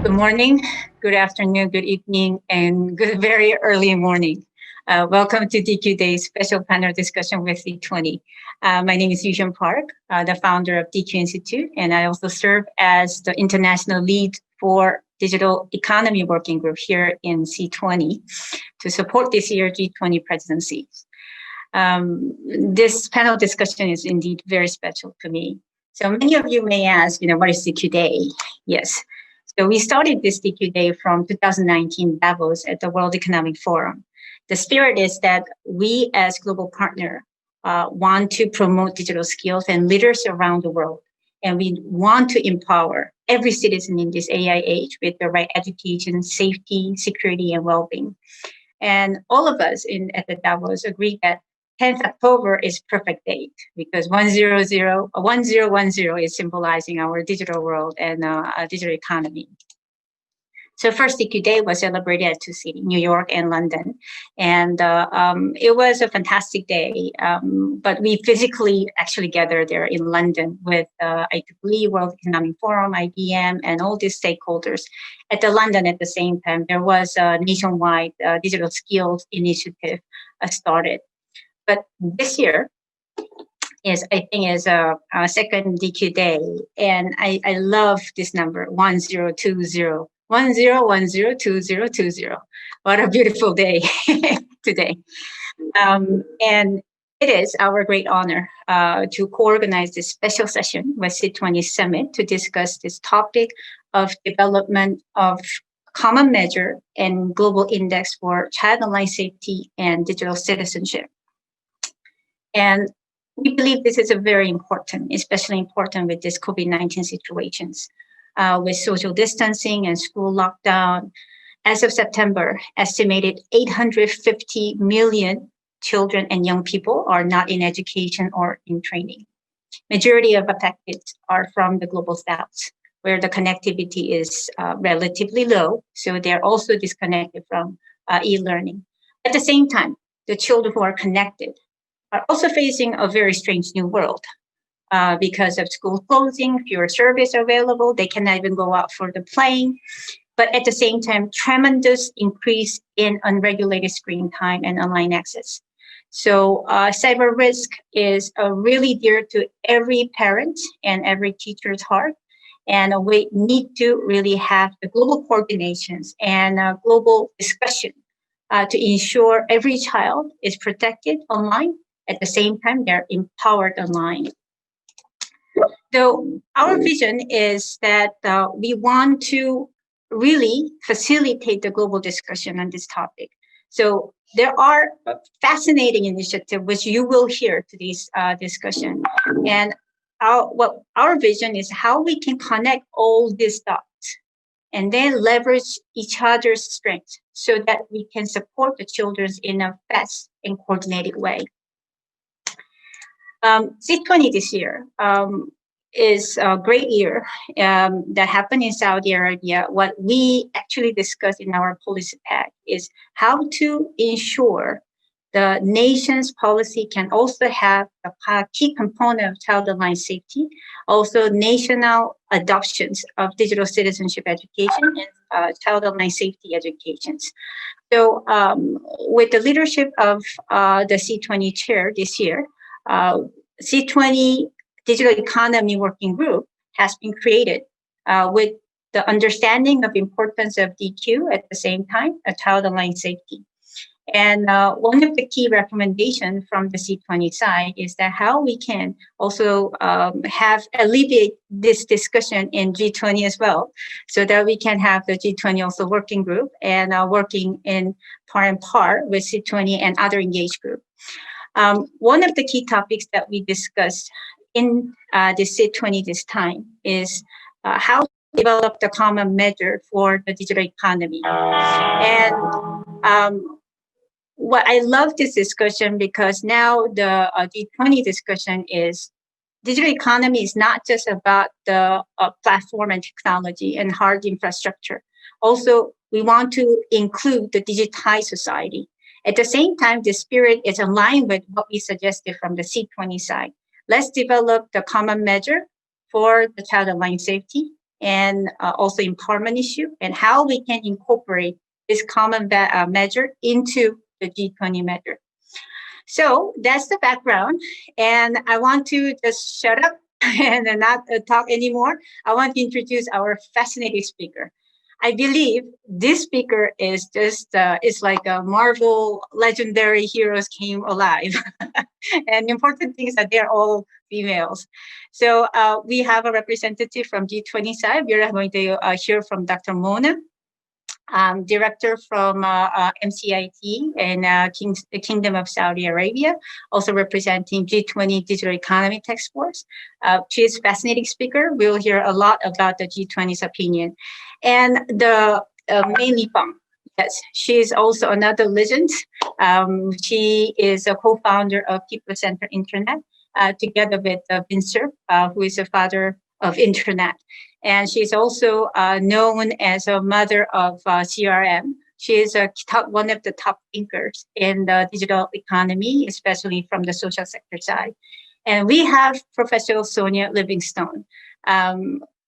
Good morning, good afternoon, good evening, and good very early morning. Welcome to DQ Day's special panel discussion with C20. My name is Yushan Park, the founder of DQ Institute, and I also serve as the international lead for Digital Economy Working Group here in C20 to support this year's G20 presidency. This panel discussion is indeed very special to me. So many of you may ask, what is DQ Day? Yes. So we started this DQ Day from 2019 Davos at the World Economic Forum. The spirit is that we as global partner want to promote digital skills and leaders around the world. And we want to empower every citizen in this AI age with the right education, safety, security, and well-being. And all of us at the Davos agree that 10th October is perfect date because 1010 is symbolizing our digital world and digital economy. So first DQ Day was celebrated at two cities, New York and London. And it was a fantastic day, but we physically actually gathered there in London with IEEE, World Economic Forum, IBM, and all these stakeholders. At the London at the same time, there was a nationwide digital skills initiative started. But this year is a second DQ Day, and I love this number 1020. 10102020. What a beautiful day today. And it is our great honor to co-organize this special session with C20 Summit to discuss this topic of development of common measure and global index for child online safety and digital citizenship. And we believe this is very important, especially important with this COVID-19 situations. With social distancing and school lockdown. As of September, estimated 850 million children and young people are not in education or in training. Majority of affected are from the global south, where the connectivity is relatively low, so they're also disconnected from e-learning. At the same time, the children who are connected are also facing a very strange new world. Because of school closing, fewer service available, they cannot even go out for the playing. But at the same time, tremendous increase in unregulated screen time and online access. So cyber risk is really dear to every parent and every teacher's heart. And we need to really have the global coordinations and global discussion to ensure every child is protected online. At the same time, they're empowered online. So our vision is that we want to really facilitate the global discussion on this topic. So there are fascinating initiatives which you will hear today's discussion. And our vision is how we can connect all these dots and then leverage each other's strengths so that we can support the children in a fast and coordinated way. C20 this year is a great year that happened in Saudi Arabia. What we actually discussed in our policy pack is how to ensure the nation's policy can also have a key component of child online safety, also national adoptions of digital citizenship education and child online safety educations. So with the leadership of the C20 chair this year, C20 Digital Economy Working Group has been created with the understanding of importance of DQ at the same time, child online safety. And one of the key recommendations from the C20 side is that how we can also alleviate this discussion in G20 as well, so that we can have the G20 also working group and working in par and par with C20 and other engaged group. One of the key topics that we discussed in the C20 this time is how to develop the common measure for the digital economy. And what I love this discussion because now the G20 discussion is digital economy is not just about the platform and technology and hard infrastructure. Also, we want to include the digitized society. At the same time, the spirit is aligned with what we suggested from the C20 side. Let's develop the common measure for the child online safety and also empowerment issue, and how we can incorporate this common measure into the G20 measure. So that's the background, and I want to just shut up and not talk anymore. I want to introduce our fascinating speaker. I believe this speaker is just, it's like a Marvel legendary heroes came alive. And the important thing is that they're all females. So we have a representative from G20 side. We're going to hear from Dr. Mona, director from MCIT and Kingdom of Saudi Arabia, also representing G20 Digital Economy Task Force. She is a fascinating speaker. We'll hear a lot about the G20's opinion. And the Mei Lipang, yes, she is also another legend. She is a co-founder of People Center Internet, together with Vincent, who is the father of Internet. And she's also known as a mother of CRM. She is one of the top thinkers in the digital economy, especially from the social sector side. And we have Professor Sonia Livingstone.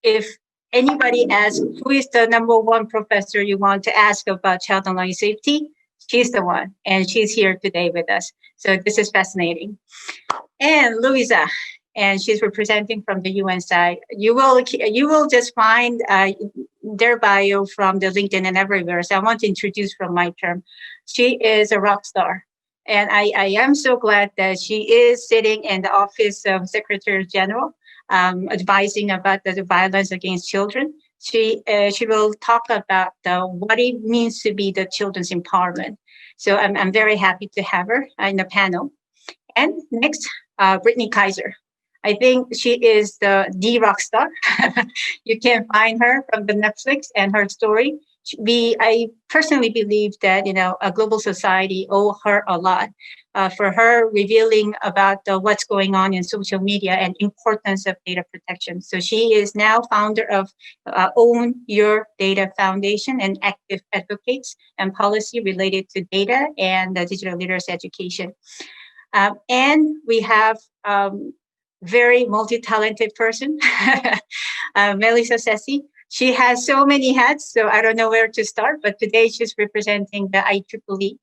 If anybody asks who is the number one professor you want to ask about child online safety, she's the one, and she's here today with us. So this is fascinating. And Louisa, and she's representing from the UN side. You will just find their bio from the LinkedIn and everywhere. So I want to introduce from my term. She is a rock star. And I am so glad that she is sitting in the office of Secretary General, advising about the violence against children. She will talk about what it means to be the children's empowerment. So I'm very happy to have her in the panel. And next, Brittany Kaiser. I think she is the rock star. You can find her from the Netflix and her story. I personally believe that, a global society owe her a lot for her revealing about what's going on in social media and importance of data protection. So she is now founder of Own Your Data Foundation and active advocates and policy related to data and digital literacy education. And we have very multi-talented person, Melissa Sessi. She has so many hats, so I don't know where to start, but today she's representing the IEEE.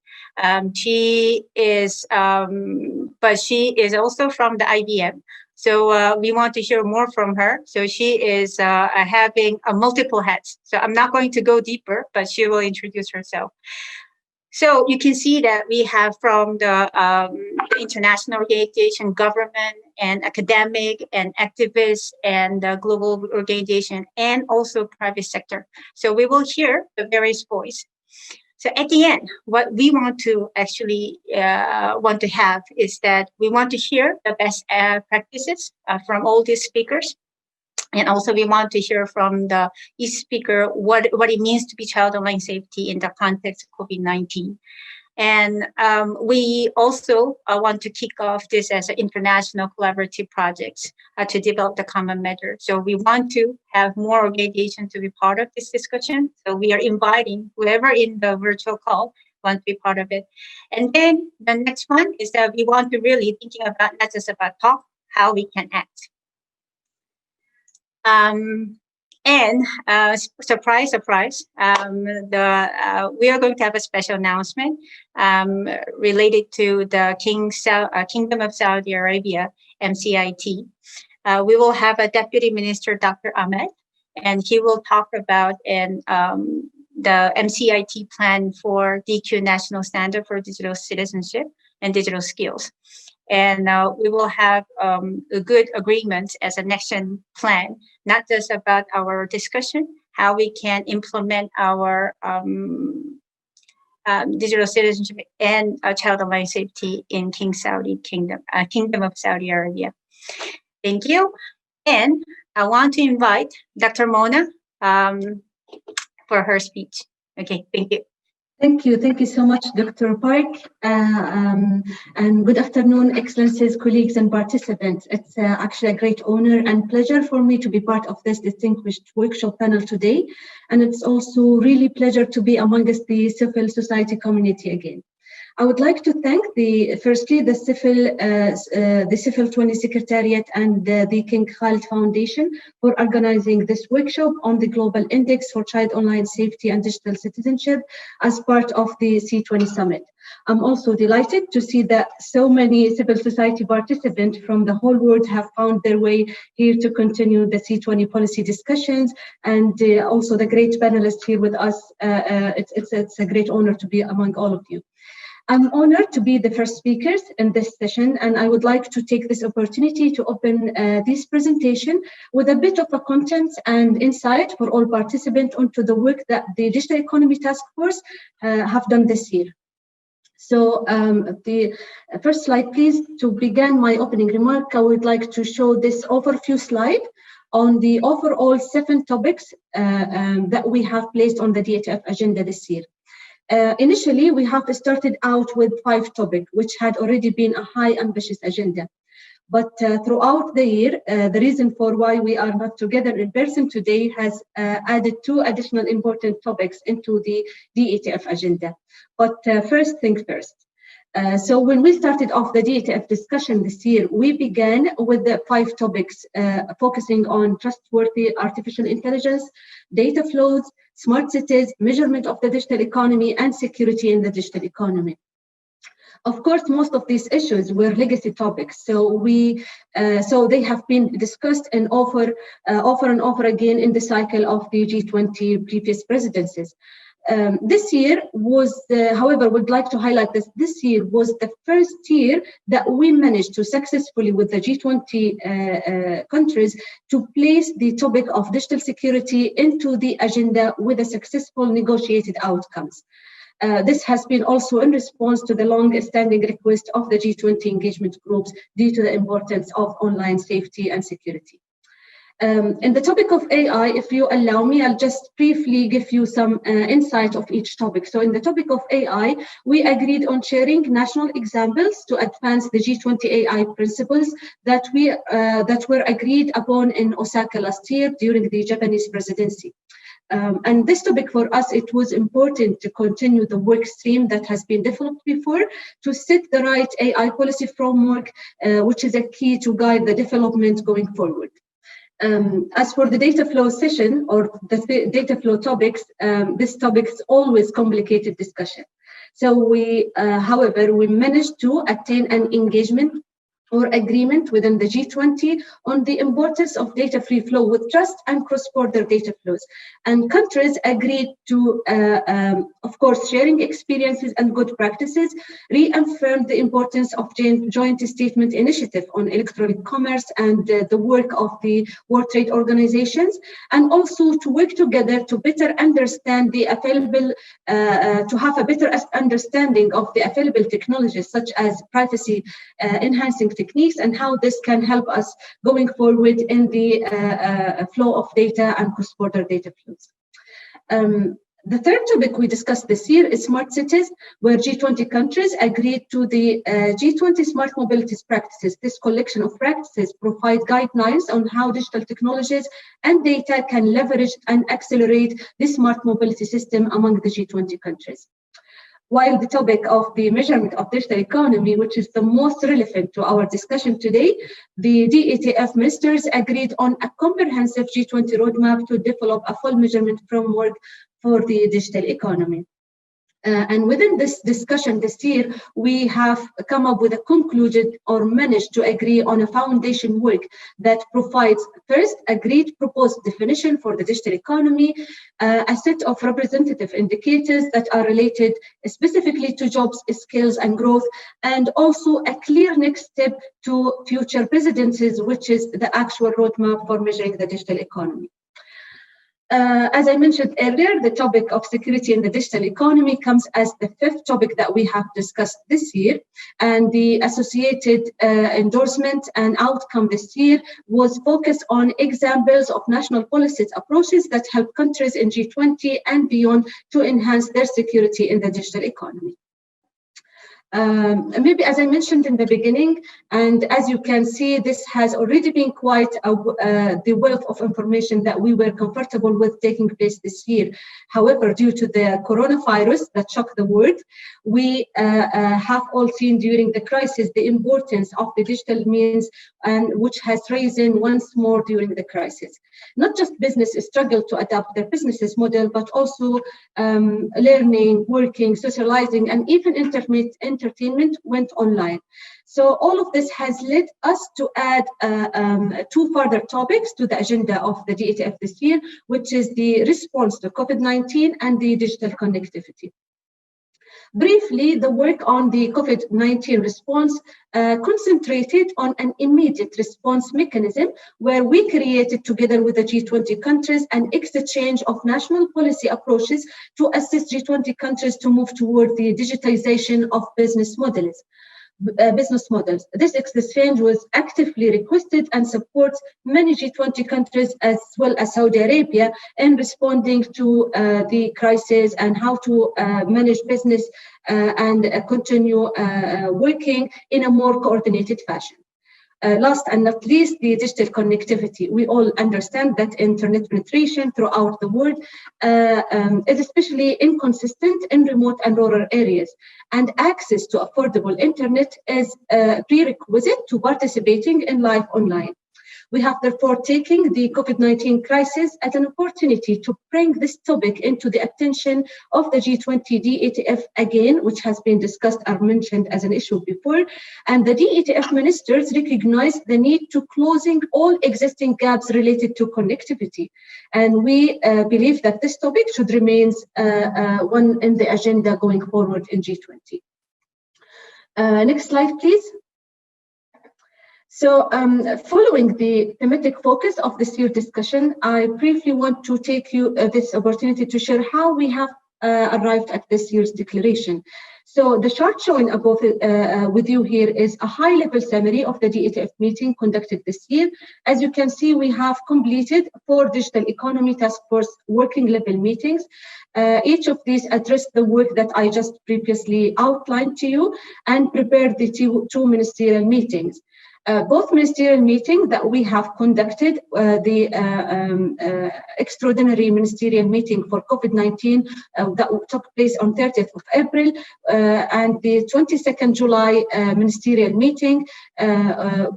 She is also from the IBM. So we want to hear more from her. So she is having multiple hats. So I'm not going to go deeper, but she will introduce herself. So you can see that we have from the international organization, government, and academic, and activists, and global organization, and also private sector. So we will hear the various voices. So at the end, what we want to actually have is that we want to hear the best practices from all these speakers. And also we want to hear from each speaker what it means to be child online safety in the context of COVID-19. And we also want to kick off this as an international collaborative project to develop the common measure. So we want to have more organizations to be part of this discussion. So we are inviting whoever in the virtual call want to be part of it. And then the next one is that we want to really thinking about not just about talk, how we can act. And surprise, surprise, we are going to have a special announcement related to the Kingdom of Saudi Arabia, MCIT. We will have a Deputy Minister, Dr. Ahmed, and he will talk about the MCIT plan for DQ National Standard for Digital Citizenship and Digital Skills. And we will have a good agreement as a next-gen plan, not just about our discussion, how we can implement our digital citizenship and child online safety in Kingdom of Saudi Arabia. Thank you. And I want to invite Dr. Mona for her speech. Okay, thank you. Thank you. Thank you so much, Dr. Park. And good afternoon, Excellencies, colleagues, and participants. It's actually a great honor and pleasure for me to be part of this distinguished workshop panel today. And it's also really pleasure to be amongst the civil society community again. I would like to thank firstly the Civil 20 Secretariat and the King Khalid Foundation for organizing this workshop on the Global Index for Child Online Safety and Digital Citizenship as part of the C20 Summit. I'm also delighted to see that so many civil society participants from the whole world have found their way here to continue the C20 policy discussions, and also the great panelists here with us. It's a great honor to be among all of you. I'm honored to be the first speakers in this session, and I would like to take this opportunity to open this presentation with a bit of a content and insight for all participants onto the work that the Digital Economy Task Force have done this year. So the first slide, please. To begin my opening remark, I would like to show this overview slide on the overall 7 topics that we have placed on the DHF agenda this year. Initially, we have started out with 5 topics, which had already been a high ambitious agenda. But throughout the year, the reason for why we are not together in person today has added 2 additional important topics into the DETF agenda. But first things first. So when we started off the DETF discussion this year, we began with the 5 topics focusing on trustworthy artificial intelligence, data flows, smart cities, measurement of the digital economy, and security in the digital economy. Of course, most of these issues were legacy topics, so they have been discussed and over and over again in the cycle of the G20 previous presidencies. This year was, however, would like to highlight this year was the first year that we managed to successfully, with the G20 countries, to place the topic of digital security into the agenda with a successful negotiated outcomes. This has been also in response to the long-standing request of the G20 engagement groups due to the importance of online safety and security. In the topic of AI, if you allow me, I'll just briefly give you some insight of each topic. So in the topic of AI, we agreed on sharing national examples to advance the G20 AI principles that were agreed upon in Osaka last year during the Japanese presidency. And this topic for us, it was important to continue the work stream that has been developed before to set the right AI policy framework, which is a key to guide the development going forward. As for the data flow session or the data flow topics, this topic is always complicated discussion. So however, we managed to attain an engagement or agreement within the G20 on the importance of data free flow with trust and cross-border data flows. And countries agreed to, of course, sharing experiences and good practices, reaffirmed the importance of joint statement initiative on electronic commerce and the work of the World Trade Organizations, and also to work together to better understand the available, to have a better understanding of the available technologies such as privacy enhancing techniques and how this can help us going forward in the flow of data and cross-border data flows. The third topic we discussed this year is smart cities, where G20 countries agreed to the G20 smart mobility practices. This collection of practices provide guidelines on how digital technologies and data can leverage and accelerate the smart mobility system among the G20 countries. While the topic of the measurement of digital economy, which is the most relevant to our discussion today, the DETF ministers agreed on a comprehensive G20 roadmap to develop a full measurement framework for the digital economy. And within this discussion this year, we have come up with a conclusion or managed to agree on a foundation work that provides first agreed proposed definition for the digital economy, a set of representative indicators that are related specifically to jobs, skills, and growth, and also a clear next step to future presidencies, which is the actual roadmap for measuring the digital economy. As I mentioned earlier, the topic of security in the digital economy comes as the fifth topic that we have discussed this year, and the associated endorsement and outcome this year was focused on examples of national policies approaches that help countries in G20 and beyond to enhance their security in the digital economy. Maybe as I mentioned in the beginning, and as you can see, this has already been quite the wealth of information that we were comfortable with taking place this year. However, due to the coronavirus that shocked the world, we have all seen during the crisis the importance of the digital means, and which has risen once more during the crisis. Not just businesses struggle to adapt their businesses model, but also learning, working, socializing, and even entertainment went online. So all of this has led us to add two further topics to the agenda of the DATF this year, which is the response to COVID-19 and the digital connectivity. Briefly, the work on the COVID-19 response concentrated on an immediate response mechanism where we created, together with the G20 countries, an exchange of national policy approaches to assist G20 countries to move toward the digitization of business models. This exchange was actively requested and supports many G20 countries as well as Saudi Arabia in responding to the crisis and how to manage business and continue working in a more coordinated fashion. Last and not least, the digital connectivity. We all understand that internet penetration throughout the world is especially inconsistent in remote and rural areas, and access to affordable internet is a prerequisite to participating in life online. We have therefore taken the COVID-19 crisis as an opportunity to bring this topic into the attention of the G20 DATF again, which has been discussed or mentioned as an issue before. And the DATF ministers recognized the need to closing all existing gaps related to connectivity. And we believe that this topic should remain one in the agenda going forward in G20. Next slide, please. So following the thematic focus of this year's discussion, I briefly want to take you this opportunity to share how we have arrived at this year's declaration. So the chart showing above with you here is a high-level summary of the DATF meeting conducted this year. As you can see, we have completed 4 digital economy task force working level meetings. Each of these addressed the work that I just previously outlined to you and prepared the two ministerial meetings. Both ministerial meetings that we have conducted, the extraordinary ministerial meeting for COVID-19 that took place on 30th of April and the 22nd July ministerial meeting,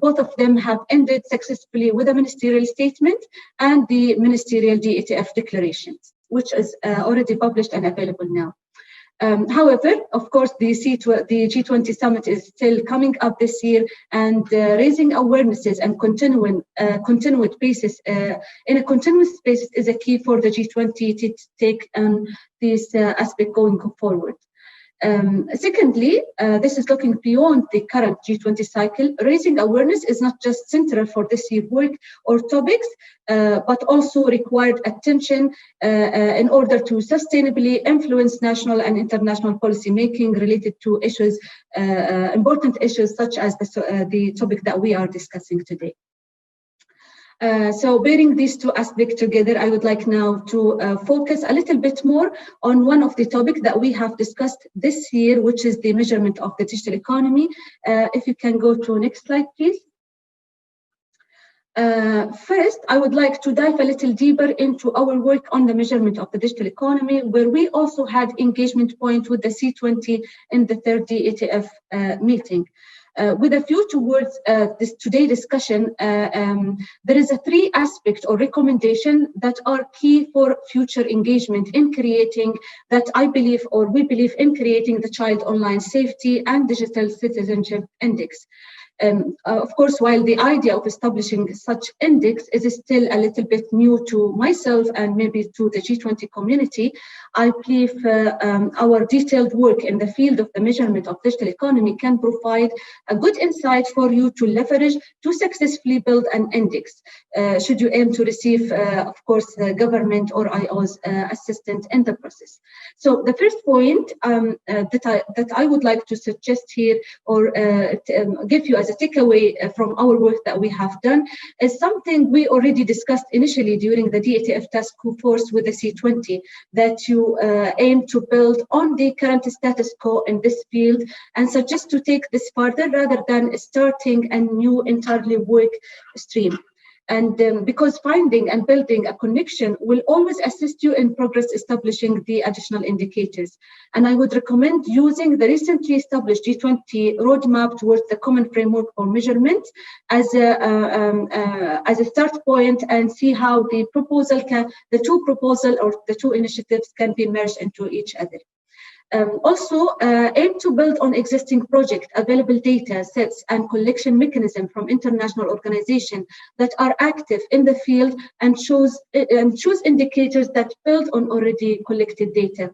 both of them have ended successfully with a ministerial statement and the ministerial DATF declarations, which is already published and available now. However, of course, the G20 summit is still coming up this year, and raising awarenesses and continued basis in a continuous basis is a key for the G20 to take this aspect going forward. Secondly, this is looking beyond the current G20 cycle. Raising awareness is not just central for this year's work or topics, but also required attention in order to sustainably influence national and international policy making related to issues, important issues such as the topic that we are discussing today. So bearing these two aspects together, I would like now to focus a little bit more on one of the topics that we have discussed this year, which is the measurement of the digital economy. If you can go to next slide, please. First, I would like to dive a little deeper into our work on the measurement of the digital economy, where we also had engagement point with the C20 in the third DATF meeting. With a view towards this today's discussion, there is a 3 aspects or recommendation that are key for future engagement in creating that I believe, or we believe in creating the Child Online Safety and Digital Citizenship Index. Of course, while the idea of establishing such index is still a little bit new to myself and maybe to the G20 community, I believe our detailed work in the field of the measurement of digital economy can provide a good insight for you to leverage to successfully build an index, should you aim to receive, of course, government or IO's assistance in the process. So the first point that I would like to suggest here or give you as as a takeaway from our work that we have done is something we already discussed initially during the DATF task force with the C20, that you aim to build on the current status quo in this field and suggest to take this further rather than starting a new entirely work stream. And because finding and building a connection will always assist you in progress establishing the additional indicators. And I would recommend using the recently established G20 roadmap towards the common framework for measurement as a start point, and see how the two initiatives can be merged into each other. Also, aim to build on existing project, available data sets, and collection mechanism from international organizations that are active in the field, and choose indicators that build on already collected data.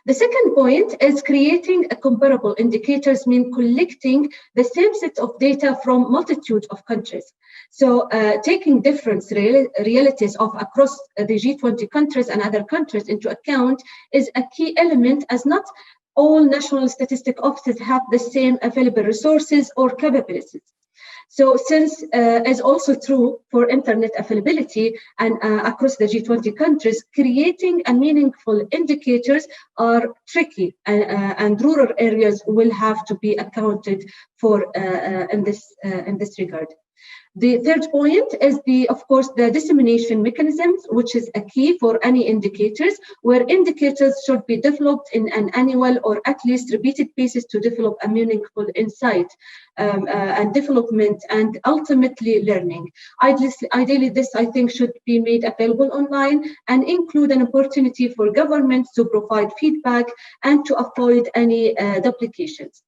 The second point is creating a comparable indicators, mean collecting the same set of data from multitude of countries. So taking different realities of across the G20 countries and other countries into account is a key element, as not all national statistic offices have the same available resources or capabilities. So since is also true for internet availability and across the G20 countries, creating a meaningful indicators are tricky, and rural areas will have to be accounted for in this regard. The third point is of course, the dissemination mechanisms, which is a key for any indicators, where indicators should be developed in an annual or at least repeated basis to develop a meaningful insight and development and ultimately learning. Ideally, this I think should be made available online and include an opportunity for governments to provide feedback and to avoid any duplications.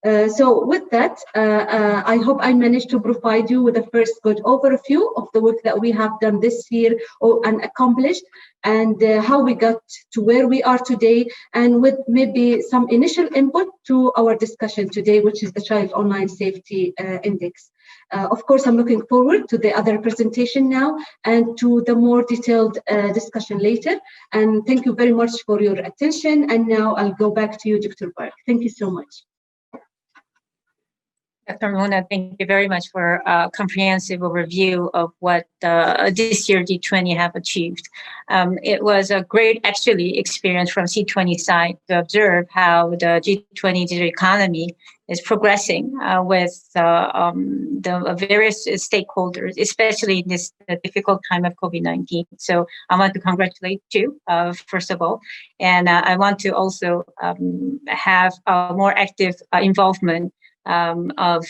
So with that, I hope I managed to provide you with a first good overview of the work that we have done this year and accomplished, and how we got to where we are today, and with maybe some initial input to our discussion today, which is the Child Online Safety Index. Of course, I'm looking forward to the other presentation now and to the more detailed discussion later. And thank you very much for your attention. And now I'll go back to you, Dr. Park. Thank you so much. Dr. Mona, thank you very much for a comprehensive overview of what this year G20 have achieved. It was a great, actually, experience from C20 side to observe how the G20 digital economy is progressing with the various stakeholders, especially in this difficult time of COVID-19. So I want to congratulate you, first of all. And I want to also have a more active involvement of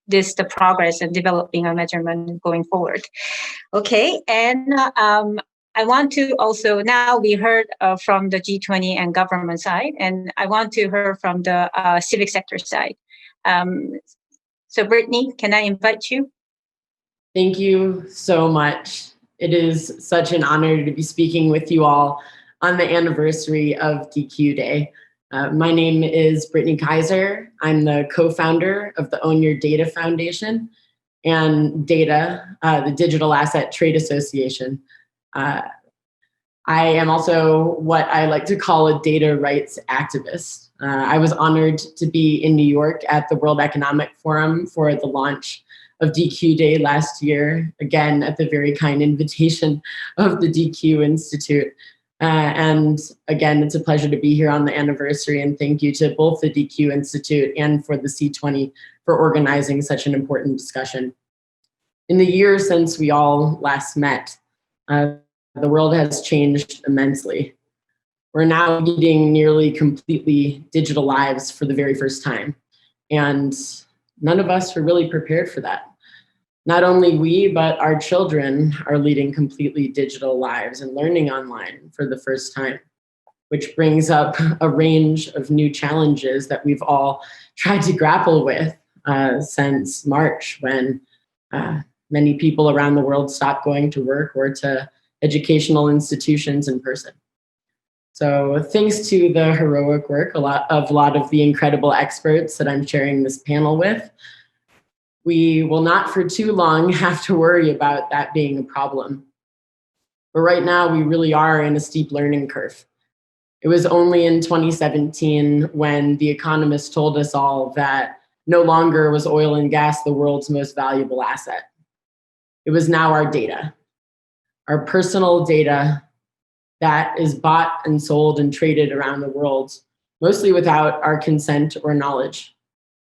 the progress and developing a measurement going forward. Okay, and I want to also, now we heard from the G20 and government side, and I want to hear from the civic sector side. So Brittany, can I invite you? Thank you so much. It is such an honor to be speaking with you all on the anniversary of DQ Day. My name is Brittany Kaiser. I'm the co-founder of the Own Your Data Foundation and DATA, the Digital Asset Trade Association. I am also what I like to call a data rights activist. I was honored to be in New York at the World Economic Forum for the launch of DQ Day last year, again, at the very kind invitation of the DQ Institute. And again, it's a pleasure to be here on the anniversary, and thank you to both the DQ Institute and for the C20 for organizing such an important discussion. In the year since we all last met, the world has changed immensely. We're now leading nearly completely digital lives for the very first time, and none of us were really prepared for that. Not only we, but our children are leading completely digital lives and learning online for the first time, which brings up a range of new challenges that we've all tried to grapple with since March, when many people around the world stopped going to work or to educational institutions in person. So thanks to the heroic work a lot of the incredible experts that I'm sharing this panel with, we will not for too long have to worry about that being a problem. But right now, we really are in a steep learning curve. It was only in 2017 when The Economist told us all that no longer was oil and gas the world's most valuable asset. It was now our data, our personal data that is bought and sold and traded around the world, mostly without our consent or knowledge.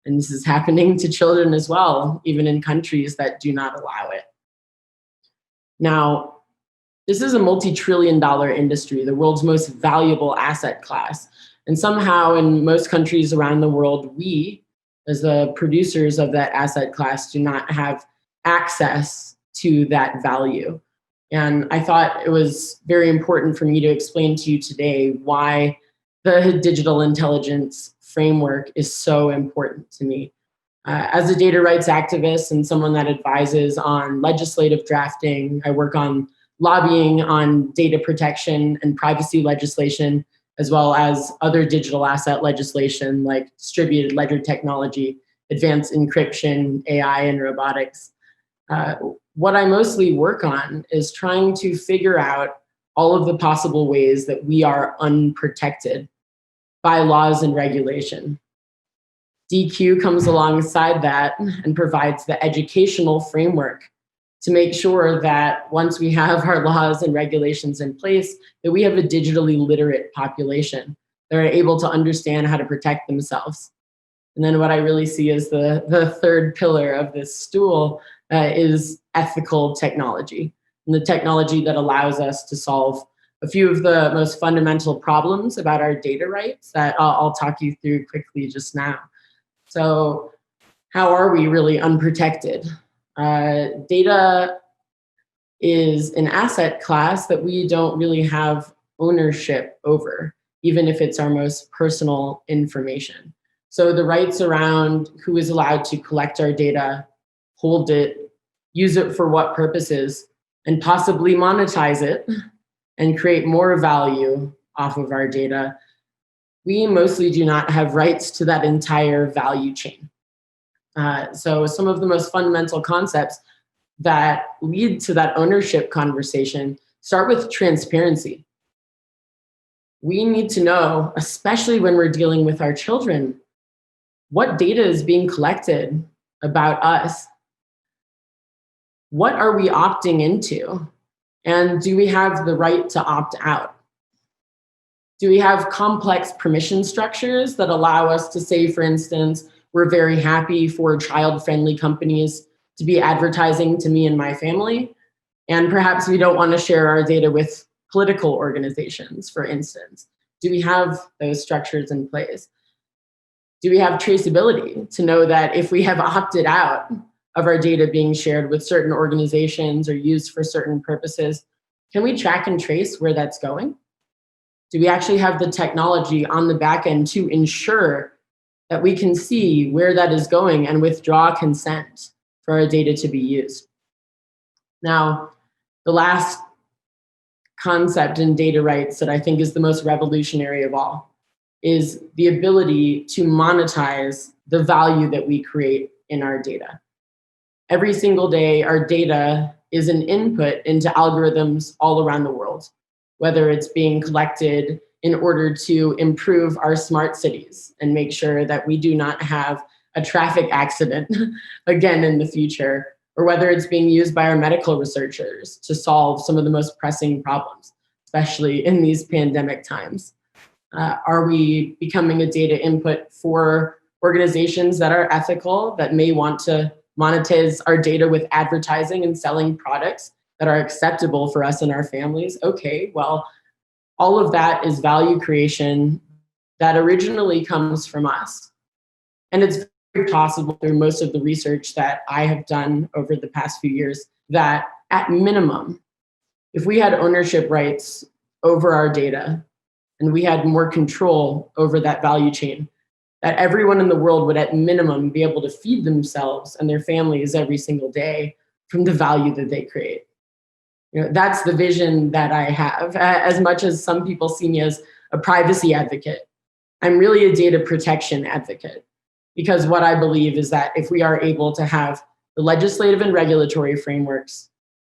And this is happening to children as well, even in countries that do not allow it. Now, this is a multi-trillion-dollar industry, the world's most valuable asset class. And somehow in most countries around the world, we, as the producers of that asset class, do not have access to that value. And I thought it was very important for me to explain to you today why the digital intelligence framework is so important to me. As a data rights activist and someone that advises on legislative drafting, I work on lobbying on data protection and privacy legislation, as well as other digital asset legislation like distributed ledger technology, advanced encryption, AI, and robotics. What I mostly work on is trying to figure out all of the possible ways that we are unprotected by laws and regulation. DQ comes alongside that and provides the educational framework to make sure that once we have our laws and regulations in place, that we have a digitally literate population that are able to understand how to protect themselves. And then what I really see as the third pillar of this stool is ethical technology, and the technology that allows us to solve a few of the most fundamental problems about our data rights that I'll talk you through quickly just now. So how are we really unprotected? Data is an asset class that we don't really have ownership over, even if it's our most personal information. So the rights around who is allowed to collect our data, hold it, use it for what purposes, and possibly monetize it and create more value off of our data, we mostly do not have rights to that entire value chain. So some of the most fundamental concepts that lead to that ownership conversation start with transparency. We need to know, especially when we're dealing with our children, what data is being collected about us. What are we opting into? And do we have the right to opt out? Do we have complex permission structures that allow us to say, for instance, we're very happy for child-friendly companies to be advertising to me and my family, and perhaps we don't want to share our data with political organizations, for instance? Do we have those structures in place? Do we have traceability to know that if we have opted out of our data being shared with certain organizations or used for certain purposes, can we track and trace where that's going? Do we actually have the technology on the back end to ensure that we can see where that is going and withdraw consent for our data to be used? Now, the last concept in data rights that I think is the most revolutionary of all is the ability to monetize the value that we create in our data. Every single day, our data is an input into algorithms all around the world, whether it's being collected in order to improve our smart cities and make sure that we do not have a traffic accident again in the future, or whether it's being used by our medical researchers to solve some of the most pressing problems, especially in these pandemic times. Are we becoming a data input for organizations that are ethical, that may want to monetize our data with advertising and selling products that are acceptable for us and our families? Okay, well, all of that is value creation that originally comes from us. And it's very possible through most of the research that I have done over the past few years that at minimum, if we had ownership rights over our data and we had more control over that value chain, that everyone in the world would at minimum be able to feed themselves and their families every single day from the value that they create. You know, that's the vision that I have. As much as some people see me as a privacy advocate, I'm really a data protection advocate, because what I believe is that if we are able to have the legislative and regulatory frameworks,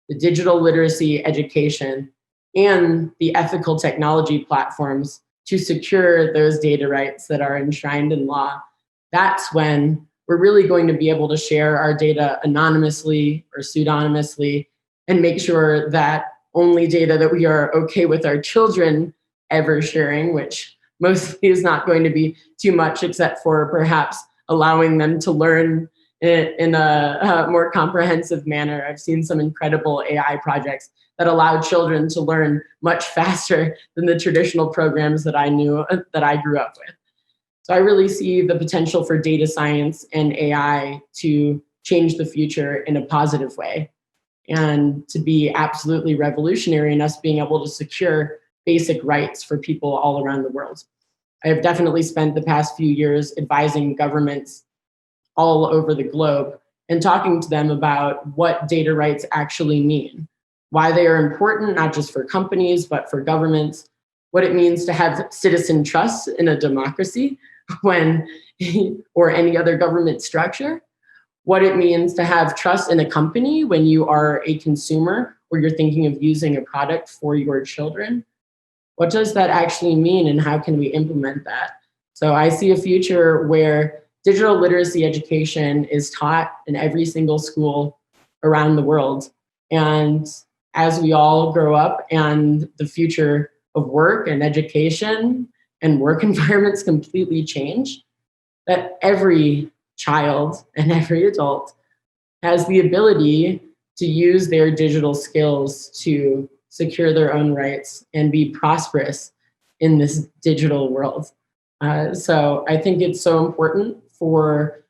the digital literacy education, and the ethical technology platforms to secure those data rights that are enshrined in law, that's when we're really going to be able to share our data anonymously or pseudonymously and make sure that only data that we are okay with our children ever sharing, which mostly is not going to be too much except for perhaps allowing them to learn in a more comprehensive manner. I've seen some incredible AI projects that allow children to learn much faster than the traditional programs that I grew up with. So I really see the potential for data science and AI to change the future in a positive way and to be absolutely revolutionary in us being able to secure basic rights for people all around the world. I have definitely spent the past few years advising governments all over the globe and talking to them about what data rights actually mean, why they are important, not just for companies, but for governments, what it means to have citizen trust in a democracy or any other government structure, what it means to have trust in a company when you are a consumer or you're thinking of using a product for your children. What does that actually mean and how can we implement that? So I see a future where digital literacy education is taught in every single school around the world. And as we all grow up and the future of work and education and work environments completely change, that every child and every adult has the ability to use their digital skills to secure their own rights and be prosperous in this digital world. So I think it's so important for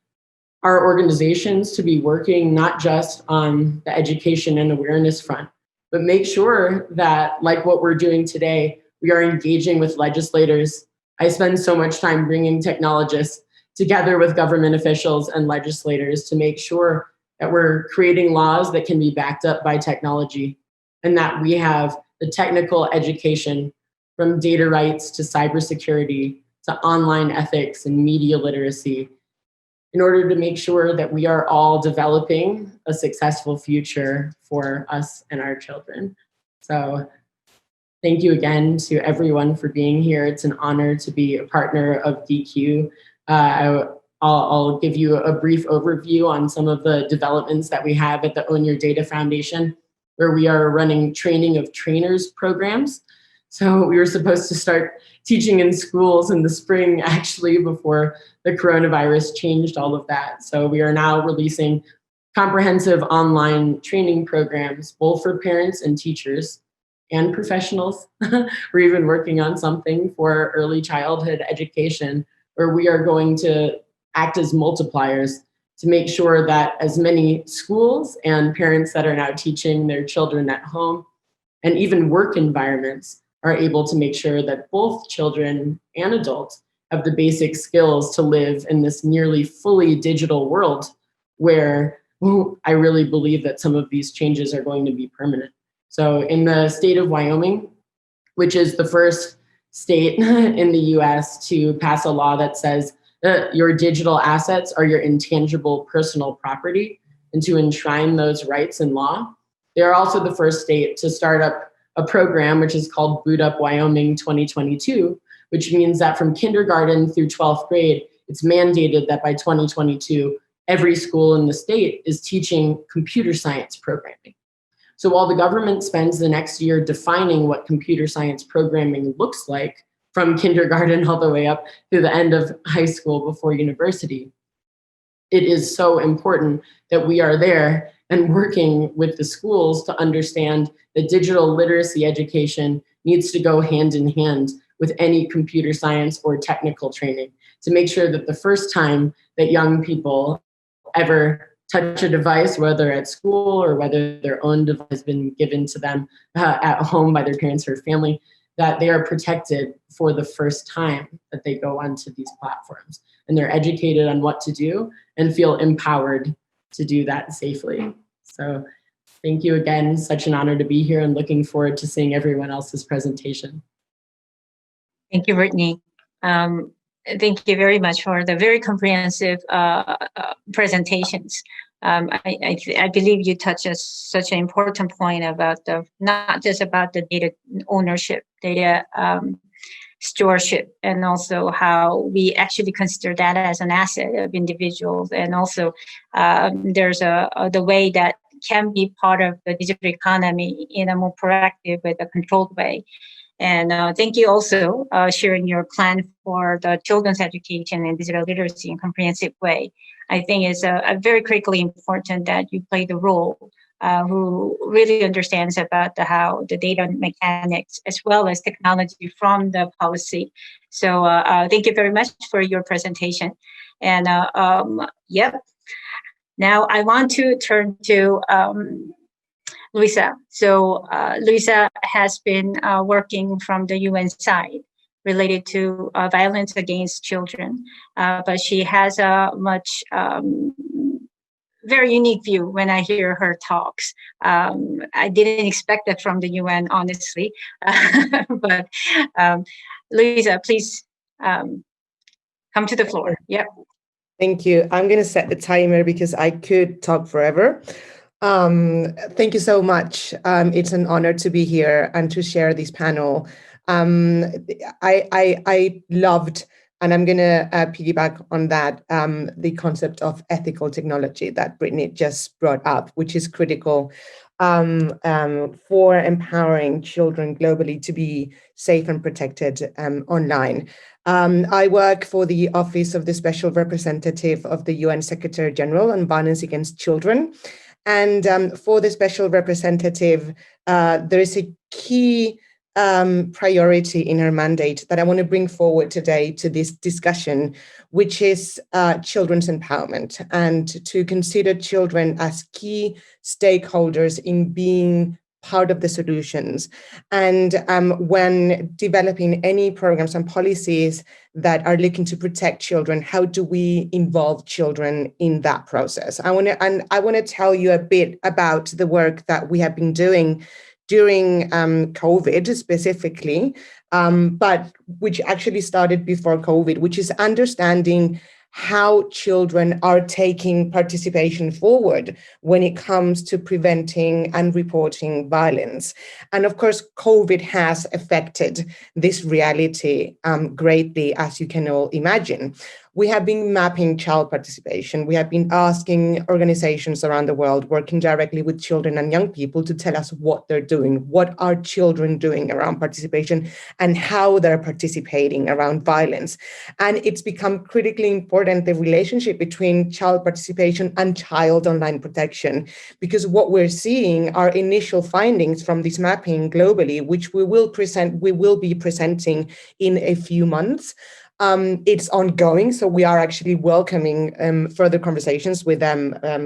our organizations to be working not just on the education and awareness front, but make sure that, like what we're doing today, we are engaging with legislators. I spend so much time bringing technologists together with government officials and legislators to make sure that we're creating laws that can be backed up by technology and that we have the technical education from data rights to cybersecurity to online ethics and media literacy in order to make sure that we are all developing a successful future for us and our children. So thank you again to everyone for being here. It's an honor to be a partner of DQ. I'll give you a brief overview on some of the developments that we have at the Own Your Data Foundation, where we are running training of trainers programs. So we were supposed to start teaching in schools in the spring, actually, before the coronavirus changed all of that. So we are now releasing comprehensive online training programs, both for parents and teachers and professionals. We're even working on something for early childhood education, where we are going to act as multipliers to make sure that as many schools and parents that are now teaching their children at home and even work environments are able to make sure that both children and adults have the basic skills to live in this nearly fully digital world where I really believe that some of these changes are going to be permanent. So in the state of Wyoming, which is the first state in the US to pass a law that says that your digital assets are your intangible personal property and to enshrine those rights in law. They're also the first state to start up a program which is called Boot Up Wyoming 2022, which means that from kindergarten through 12th grade, it's mandated that by 2022, every school in the state is teaching computer science programming. So while the government spends the next year defining what computer science programming looks like from kindergarten all the way up through the end of high school before university, it is so important that we are there and working with the schools to understand that digital literacy education needs to go hand in hand with any computer science or technical training to make sure that the first time that young people ever touch a device, whether at school or whether their own device has been given to them at home by their parents or family, that they are protected for the first time that they go onto these platforms. And they're educated on what to do and feel empowered to do that safely. So thank you again. Such an honor to be here and looking forward to seeing everyone else's presentation. Thank you, Brittany. Thank you very much for the very comprehensive presentations. I believe you touched such an important point about not just about the data ownership, data stewardship, and also how we actually consider that as an asset of individuals. And also there's the way that can be part of the digital economy in a more proactive with a controlled way. And thank you also sharing your plan for the children's education and digital literacy in a comprehensive way. I think it's very critically important that you play the role who really understands about how the data mechanics as well as technology from the policy. So thank you very much for your presentation. And yep. Now I want to turn to Luisa. So Luisa has been working from the UN side related to violence against children, but she has a much very unique view when I hear her talks. I didn't expect that from the UN, honestly. But Luisa, please come to the floor. Yep. Thank you. I'm going to set the timer because I could talk forever. Thank you so much. It's an honor to be here and to share this panel. I loved, and I'm going to piggyback on that, the concept of ethical technology that Brittany just brought up, which is critical for empowering children globally to be safe and protected online. I work for the Office of the Special Representative of the UN Secretary General on Violence Against Children. And for the Special Representative, there is a key priority in her mandate that I want to bring forward today to this discussion, which is children's empowerment, and to consider children as key stakeholders in being part of the solutions. And when developing any programs and policies that are looking to protect children, how do we involve children in that process? I want to tell you a bit about the work that we have been doing during COVID specifically, but which actually started before COVID, which is understanding how children are taking participation forward when it comes to preventing and reporting violence. And of course, COVID has affected this reality greatly, as you can all imagine. We have been mapping child participation. We have been asking organizations around the world working directly with children and young people to tell us what they're doing, what are children doing around participation, and how they're participating around violence. And it's become critically important, the relationship between child participation and child online protection, because what we're seeing are initial findings from this mapping globally, which we will be presenting in a few months. It's ongoing, so we are actually welcoming further conversations with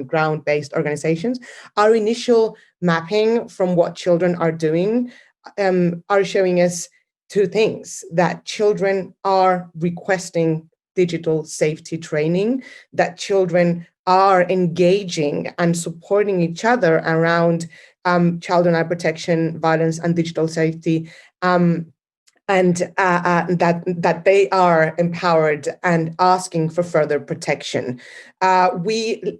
ground-based organizations. Our initial mapping from what children are doing are showing us two things: that children are requesting digital safety training, that children are engaging and supporting each other around child online protection, violence, and digital safety, and that they are empowered and asking for further protection. The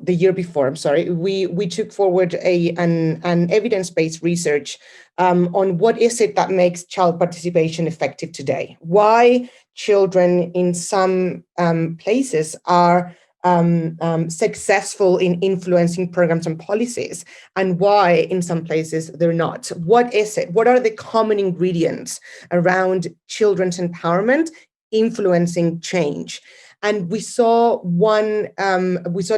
year before, we took forward an evidence-based research on what is it that makes child participation effective today. Why children in some places are successful in influencing programs and policies, and why in some places they're not. What is it? What are the common ingredients around children's empowerment influencing change? And we saw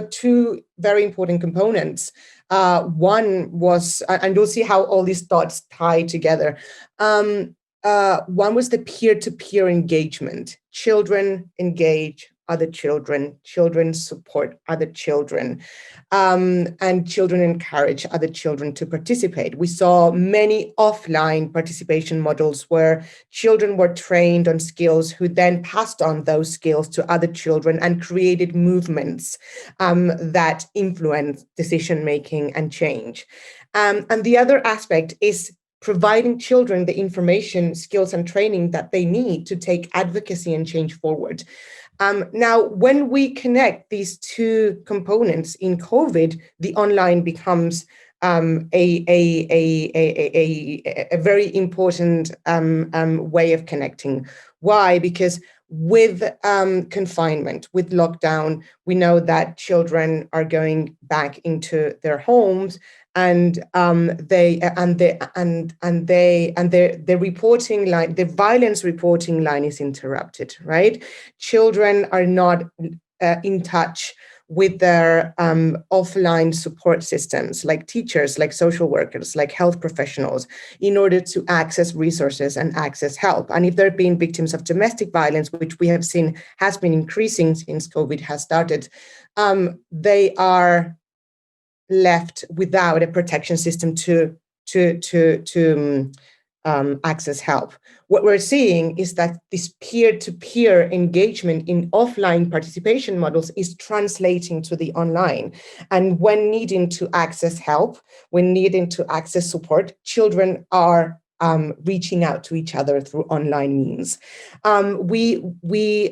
two very important components. One was, and you'll see how all these thoughts tie together. One was the peer-to-peer engagement. Children engage other children, children support other children, and children encourage other children to participate. We saw many offline participation models where children were trained on skills who then passed on those skills to other children and created movements that influence decision-making and change. And the other aspect is providing children the information, skills, and training that they need to take advocacy and change forward. Now, when we connect these two components in COVID, the online becomes a very important way of connecting. Why? Because with confinement, with lockdown, we know that children are going back into their homes, and the reporting line, the violence reporting line is interrupted, right? Children are not in touch with their offline support systems, like teachers, like social workers, like health professionals, in order to access resources and access help. And if they're being victims of domestic violence, which we have seen has been increasing since COVID has started, they are left without a protection system to access help. What we're seeing is that this peer-to-peer engagement in offline participation models is translating to the online. And when needing to access help, when needing to access support, children are reaching out to each other through online means. We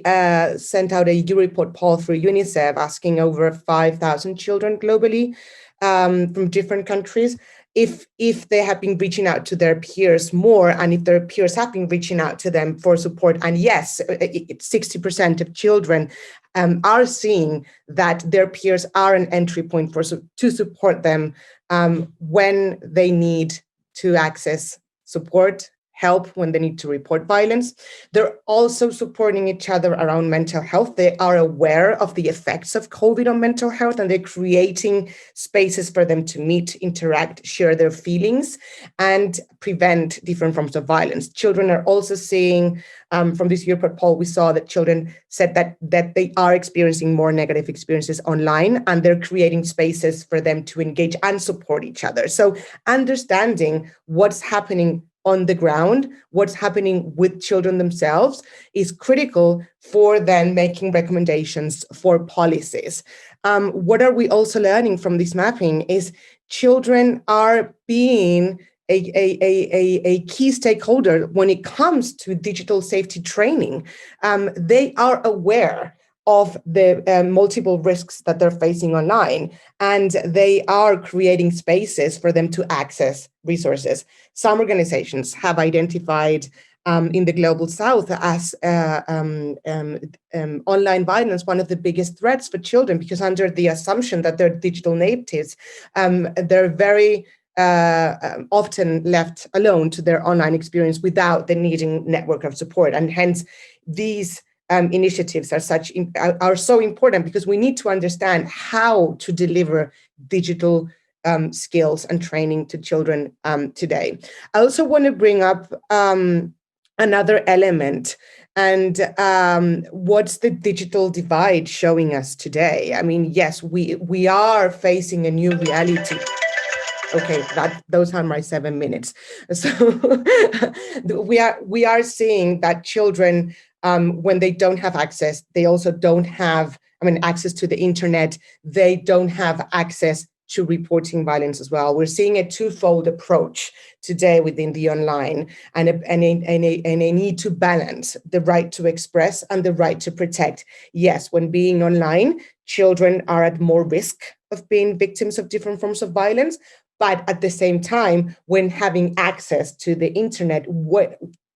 sent out a Eureport poll through UNICEF asking over 5,000 children globally from different countries if they have been reaching out to their peers more, and if their peers have been reaching out to them for support. And yes, 60% of children are seeing that their peers are an entry point to support them when they need to access support, help, when they need to report violence. They're also supporting each other around mental health. They are aware of the effects of COVID on mental health, and they're creating spaces for them to meet, interact, share their feelings, and prevent different forms of violence. Children are also seeing, from this Eureport poll, we saw that children said that they are experiencing more negative experiences online, and they're creating spaces for them to engage and support each other. So understanding what's happening on the ground, what's happening with children themselves, is critical for then making recommendations for policies. What are we also learning from this mapping is children are being a key stakeholder when it comes to digital safety training. They are aware of the multiple risks that they're facing online, and they are creating spaces for them to access resources. Some organizations have identified in the global south as online violence one of the biggest threats for children, because under the assumption that they're digital natives, they're very often left alone to their online experience without the needing network of support. And hence these initiatives are so important, because we need to understand how to deliver digital skills and training to children today. I also want to bring up another element, and what's the digital divide showing us today? I mean, yes, we are facing a new reality. Okay, those are my 7 minutes. So we are seeing that children, when they don't have access, they also don't have, access to the internet. They don't have access to reporting violence as well. We're seeing a twofold approach today within the online, and a need to balance the right to express and the right to protect. Yes, when being online, children are at more risk of being victims of different forms of violence, but at the same time, when having access to the internet,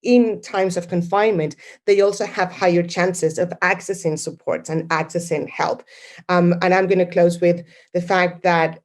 in times of confinement, they also have higher chances of accessing support and accessing help. And I'm going to close with the fact that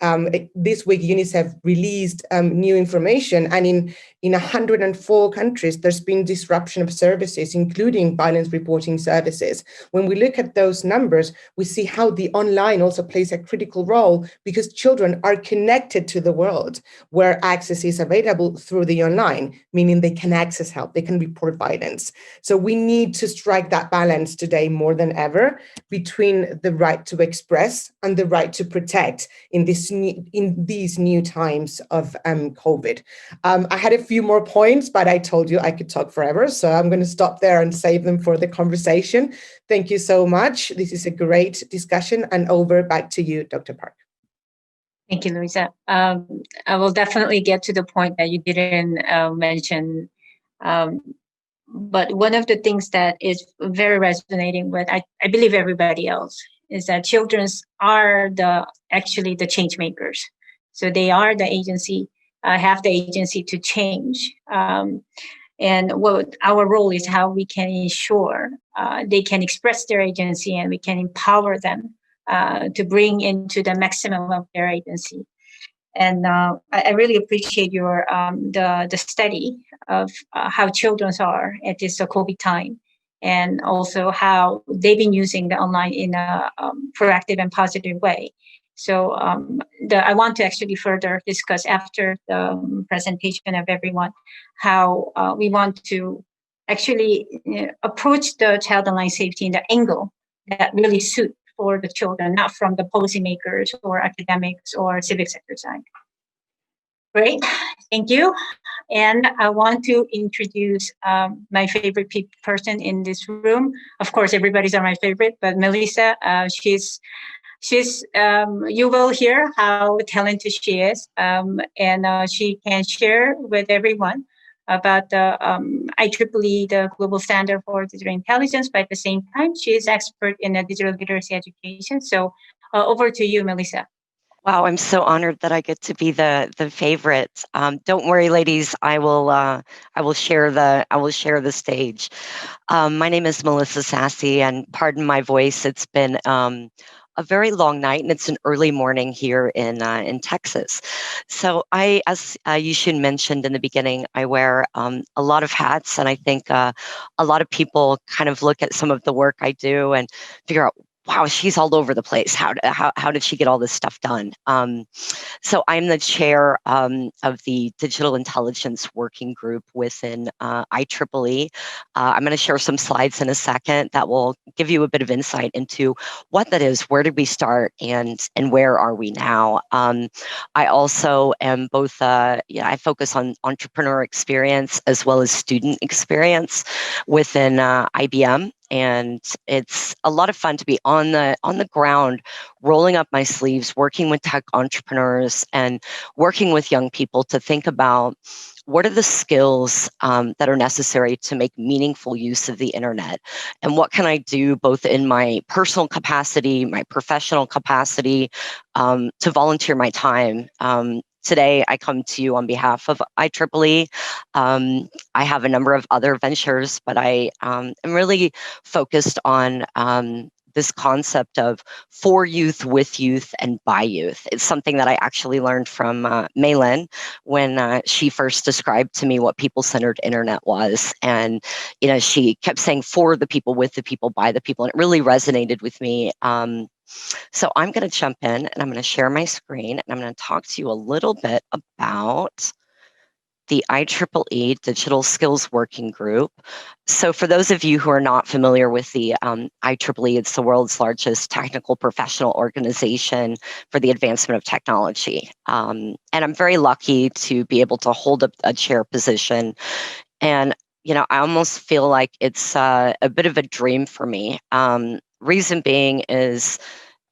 this week UNICEF released new information, and in 104 countries, there's been disruption of services, including violence reporting services. When we look at those numbers, we see how the online also plays a critical role, because children are connected to the world where access is available through the online, meaning they can access help, they can report violence. So we need to strike that balance today more than ever between the right to express and the right to protect in these new times of COVID. I had a few more points, but I told you I could talk forever, so I'm going to stop there and save them for the conversation. Thank you so much. This is a great discussion, and over back to you, Dr. Park. Thank you, Luisa. I will definitely get to the point that you didn't mention. But one of the things that is very resonating with, I believe, everybody else, is that children are actually the change makers. So they are the agency, have the agency to change. And what our role is how we can ensure they can express their agency and we can empower them to bring into the maximum of their agency. And I really appreciate your the study of how children are at this COVID time, and also how they've been using the online in a proactive and positive way. So I want to actually further discuss after the presentation of everyone how we want to actually approach the child online safety in the angle that really suit for the children, not from the policymakers or academics or civic sector side. Great, thank you. And I want to introduce my favorite person in this room. Of course, everybody's my favorite, but Melissa, she's you will hear how talented she is, and she can share with everyone about the IEEE, the global standard for digital intelligence, but at the same time, she is expert in digital literacy education. So over to you, Melissa. Wow, I'm so honored that I get to be the favorite. Don't worry, ladies. I will share the stage. My name is Melissa Sassy, and pardon my voice. It's been a very long night, and it's an early morning here in Texas. So as Yushin mentioned in the beginning, I wear a lot of hats, and I think a lot of people kind of look at some of the work I do and figure out, wow, she's all over the place. How did she get all this stuff done? So I'm the chair of the Digital Intelligence Working Group within IEEE. I'm going to share some slides in a second that will give you a bit of insight into what that is, where did we start, and where are we now. I also am both, I focus on entrepreneur experience as well as student experience within IBM. And it's a lot of fun to be on the ground, rolling up my sleeves, working with tech entrepreneurs and working with young people to think about what are the skills that are necessary to make meaningful use of the internet, and what can I do both in my personal capacity, my professional capacity, to volunteer my time. Today, I come to you on behalf of IEEE. I have a number of other ventures, but I am really focused on this concept of for youth, with youth, and by youth. It's something that I actually learned from Maylin when she first described to me what people-centered internet was. And she kept saying for the people, with the people, by the people, and it really resonated with me. So I'm going to jump in and I'm going to share my screen and I'm going to talk to you a little bit about the IEEE Digital Skills Working Group. So for those of you who are not familiar with the IEEE, it's the world's largest technical professional organization for the advancement of technology. And I'm very lucky to be able to hold a chair position. And I almost feel like it's a bit of a dream for me. Reason being is,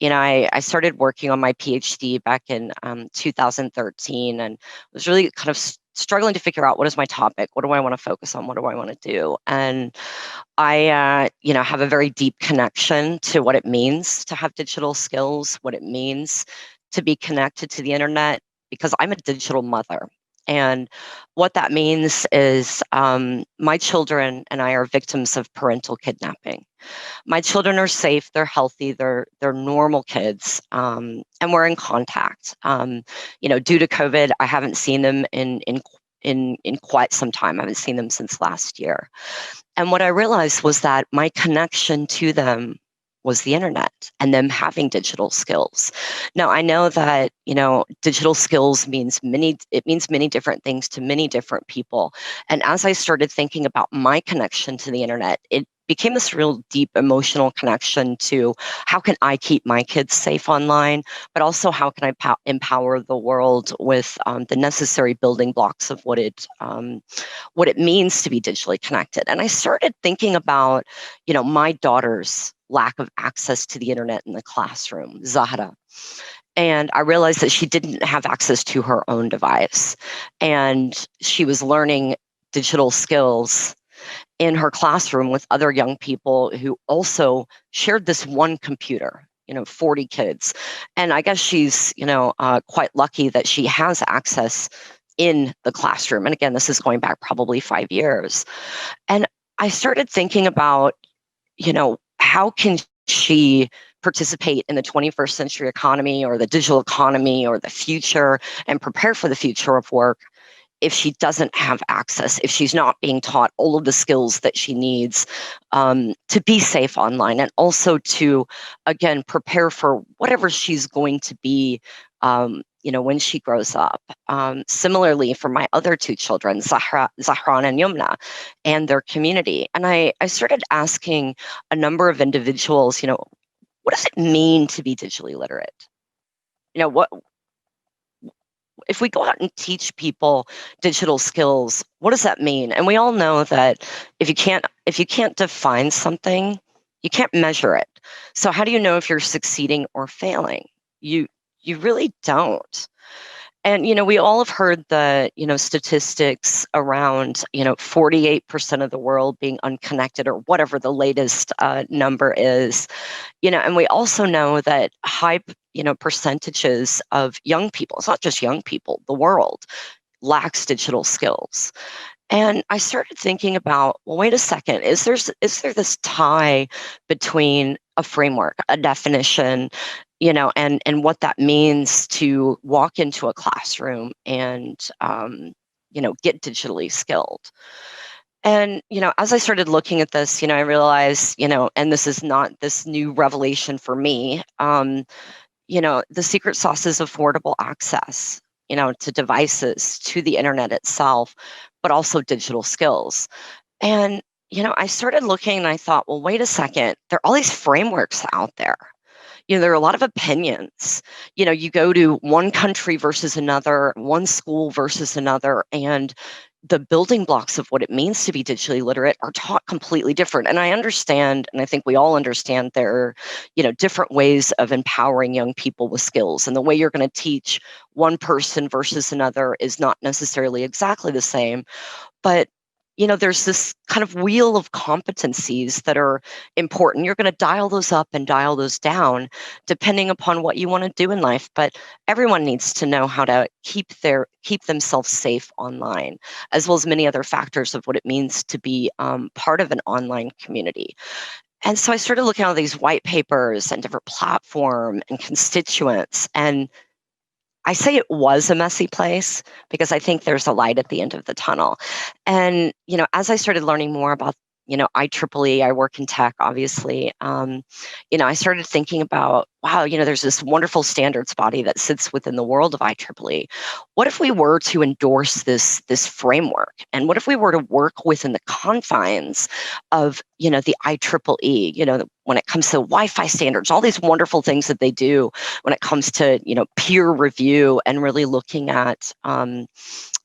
I started working on my PhD back in 2013 and was really kind of struggling to figure out what is my topic, what do I want to focus on, what do I want to do? And I, have a very deep connection to what it means to have digital skills, what it means to be connected to the internet, because I'm a digital mother. And what that means is my children and I are victims of parental kidnapping. My children are safe, they're healthy, they're normal kids, and we're in contact. Due to COVID, I haven't seen them in quite some time. I haven't seen them since last year. And what I realized was that my connection to them was the internet and them having digital skills. Now, I know that, digital skills means many different things to many different people. And as I started thinking about my connection to the internet, it became this real deep emotional connection to how can I keep my kids safe online, but also how can I empower the world with the necessary building blocks of what it means to be digitally connected. And I started thinking about, my daughter's lack of access to the internet in the classroom, Zahra. And I realized that she didn't have access to her own device. And she was learning digital skills in her classroom with other young people who also shared this one computer. 40 kids. And I guess she's, quite lucky that she has access in the classroom. And again, this is going back probably 5 years. And I started thinking about, how can she participate in the 21st century economy or the digital economy or the future and prepare for the future of work if she doesn't have access, if she's not being taught all of the skills that she needs to be safe online, and also to, again, prepare for whatever she's going to be, when she grows up. Similarly, for my other two children, Zahran and Yumna, and their community. And I started asking a number of individuals, what does it mean to be digitally literate? What if we go out and teach people digital skills, what does that mean? And we all know that if you can't define something, you can't measure it. So how do you know if you're succeeding or failing? You really don't. And, we all have heard the, statistics around, 48% of the world being unconnected, or whatever the latest number is, and we also know that high, percentages of young people, it's not just young people, the world lacks digital skills. And I started thinking about, well, wait a second, is there this tie between a framework, a definition, and what that means to walk into a classroom and, get digitally skilled. And, as I started looking at this, I realized, and this is not this new revelation for me, the secret sauce is affordable access, to devices, to the internet itself, but also digital skills. And, I started looking and I thought, well, wait a second, there are all these frameworks out there. There are a lot of opinions. You go to one country versus another, one school versus another, and the building blocks of what it means to be digitally literate are taught completely different. And I understand, and I think we all understand, there are, different ways of empowering young people with skills. And the way you're going to teach one person versus another is not necessarily exactly the same. But there's this kind of wheel of competencies that are important. You're going to dial those up and dial those down depending upon what you want to do in life. But everyone needs to know how to keep themselves safe online, as well as many other factors of what it means to be part of an online community. And so I started looking at all these white papers and different platform and constituents, and I say it was a messy place because I think there's a light at the end of the tunnel. And, as I started learning more about, IEEE, I work in tech, obviously, I started thinking about, wow, there's this wonderful standards body that sits within the world of IEEE. What if we were to endorse this framework? And what if we were to work within the confines of, the IEEE, when it comes to Wi-Fi standards, all these wonderful things that they do when it comes to, peer review and really looking at,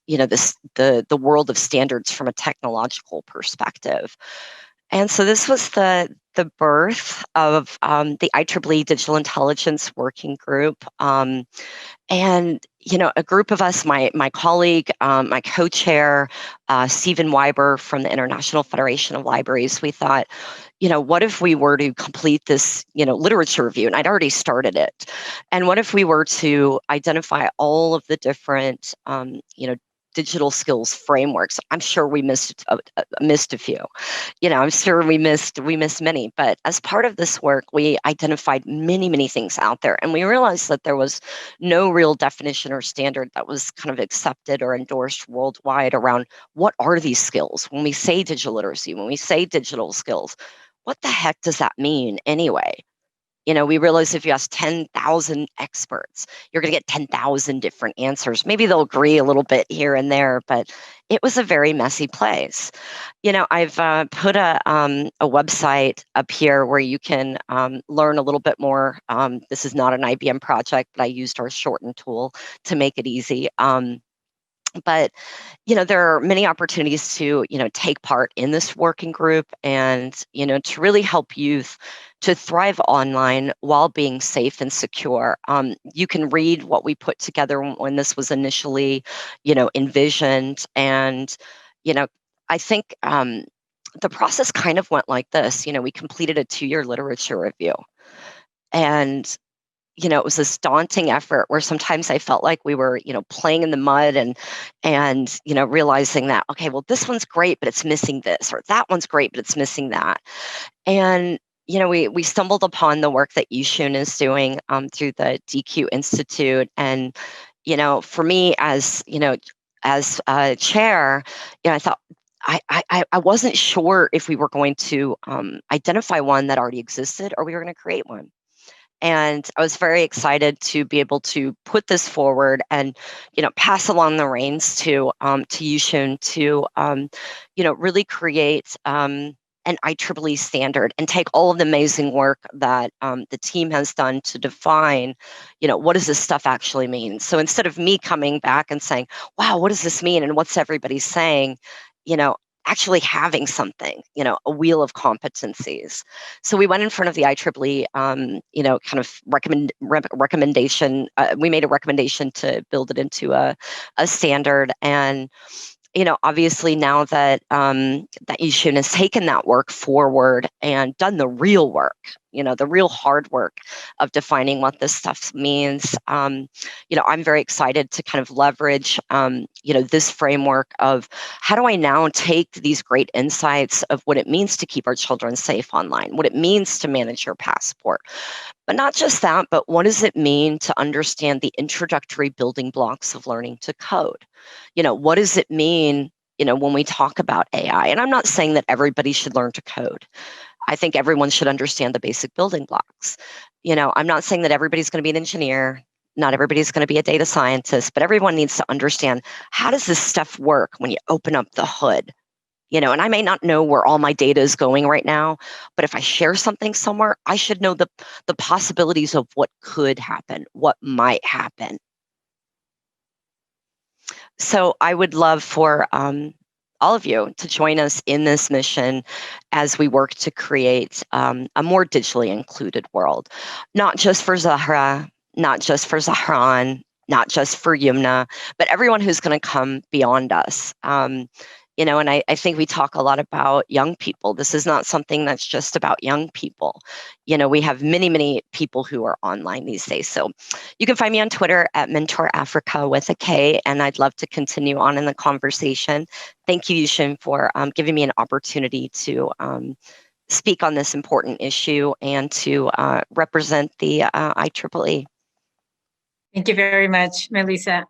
the world of standards from a technological perspective. And so this was the birth of the IEEE Digital Intelligence Working Group. And, a group of us, my colleague, my co-chair, Stephen Weiber from the International Federation of Libraries, we thought, what if we were to complete this, literature review? And I'd already started it. And what if we were to identify all of the different, digital skills frameworks? I'm sure we missed a few. I'm sure we missed many. But as part of this work, we identified many, many things out there, and we realized that there was no real definition or standard that was kind of accepted or endorsed worldwide around what are these skills. When we say digital literacy, when we say digital skills, what the heck does that mean anyway? We realize if you ask 10,000 experts, you're going to get 10,000 different answers. Maybe they'll agree a little bit here and there, but it was a very messy place. I've put a website up here where you can learn a little bit more. This is not an IBM project, but I used our shorten tool to make it easy. But, there are many opportunities to, take part in this working group and, to really help youth to thrive online while being safe and secure. You can read what we put together when this was initially, envisioned. And, I think the process kind of went like this. We completed a 2-year literature review. And it was this daunting effort where sometimes I felt like we were, playing in the mud and realizing that, okay, well, this one's great, but it's missing this, or that one's great, but it's missing that. And, we stumbled upon the work that Yushun is doing through the DQ Institute. And, for me as chair, I thought, I wasn't sure if we were going to identify one that already existed or we were going to create one. And I was very excited to be able to put this forward and, pass along the reins to Yushun to, really create an IEEE standard and take all of the amazing work that the team has done to define, what does this stuff actually mean? So instead of me coming back and saying, wow, what does this mean? And what's everybody saying? Actually having something, a wheel of competencies. So we went in front of the IEEE, kind of recommendation. We made a recommendation to build it into a standard. And, obviously now that that Yushun has taken that work forward and done the real work, the real hard work of defining what this stuff means, I'm very excited to kind of leverage, this framework of how do I now take these great insights of what it means to keep our children safe online, what it means to manage your passport. But not just that, but what does it mean to understand the introductory building blocks of learning to code? What does it mean, when we talk about AI? And I'm not saying that everybody should learn to code. I think everyone should understand the basic building blocks. I'm not saying that everybody's going to be an engineer. Not everybody's going to be a data scientist, but everyone needs to understand, how does this stuff work when you open up the hood? And I may not know where all my data is going right now, but if I share something somewhere, I should know the possibilities of what could happen, what might happen. So I would love for all of you to join us in this mission as we work to create a more digitally included world, not just for Zahra, not just for Zahran, not just for Yumna, but everyone who's going to come beyond us. And I think we talk a lot about young people. This is not something that's just about young people. We have many, many people who are online these days. So you can find me on Twitter at Mentor Africa with a K, and I'd love to continue on in the conversation. Thank you, Yushun, for giving me an opportunity to speak on this important issue and to represent the IEEE. Thank you very much, Melissa.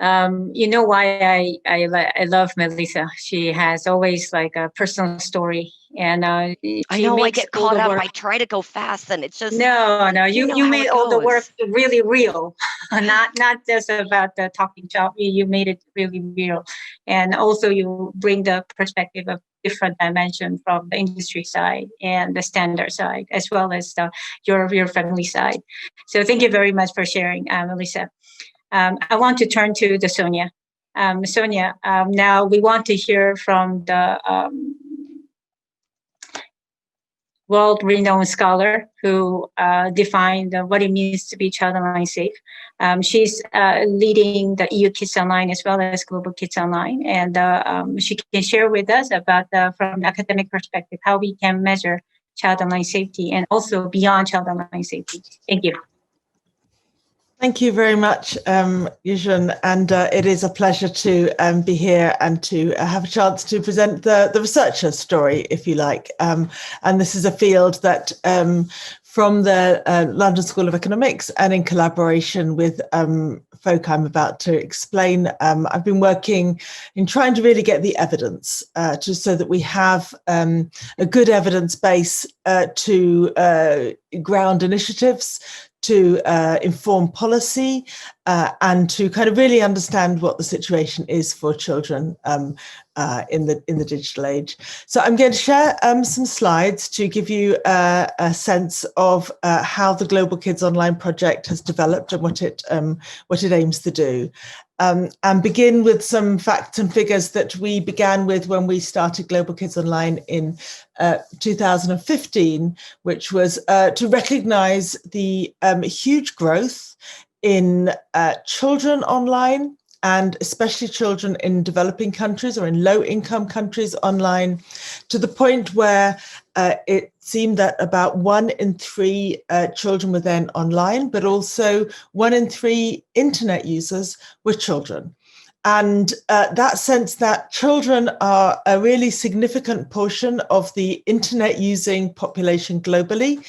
You know why I love Melissa. She has always like a personal story, and I know I get caught up. I try to go fast, and it's just no. You made all the work really real, not just about the talking shop. You made it really real, and also you bring the perspective of different dimension from the industry side and the standard side, as well as your family side. So thank you very much for sharing, Melissa. I want to turn to the Sonia. Sonia, now we want to hear from the world-renowned scholar who defined what it means to be child online safe. She's leading the EU Kids Online as well as Global Kids Online, and she can share with us about from the academic perspective how we can measure child online safety and also beyond child online safety. Thank you. Thank you very much, Yushun, and it is a pleasure to be here and to have a chance to present the researcher story, if you like. And this is a field that from the London School of Economics and in collaboration with folk I'm about to explain, I've been working in trying to really get the evidence just so that we have a good evidence base to ground initiatives, to inform policy and to kind of really understand what the situation is for children in the digital age. So I'm going to share some slides to give you a sense of how the Global Kids Online project has developed and what it aims to do. And begin with some facts and figures that we began with when we started Global Kids Online in 2015, which was to recognize the huge growth in children online and especially children in developing countries or in low-income countries online, to the point where it seemed that about 1 in 3 children were then online, but also 1 in 3 internet users were children. And that sense that children are a really significant portion of the internet using population globally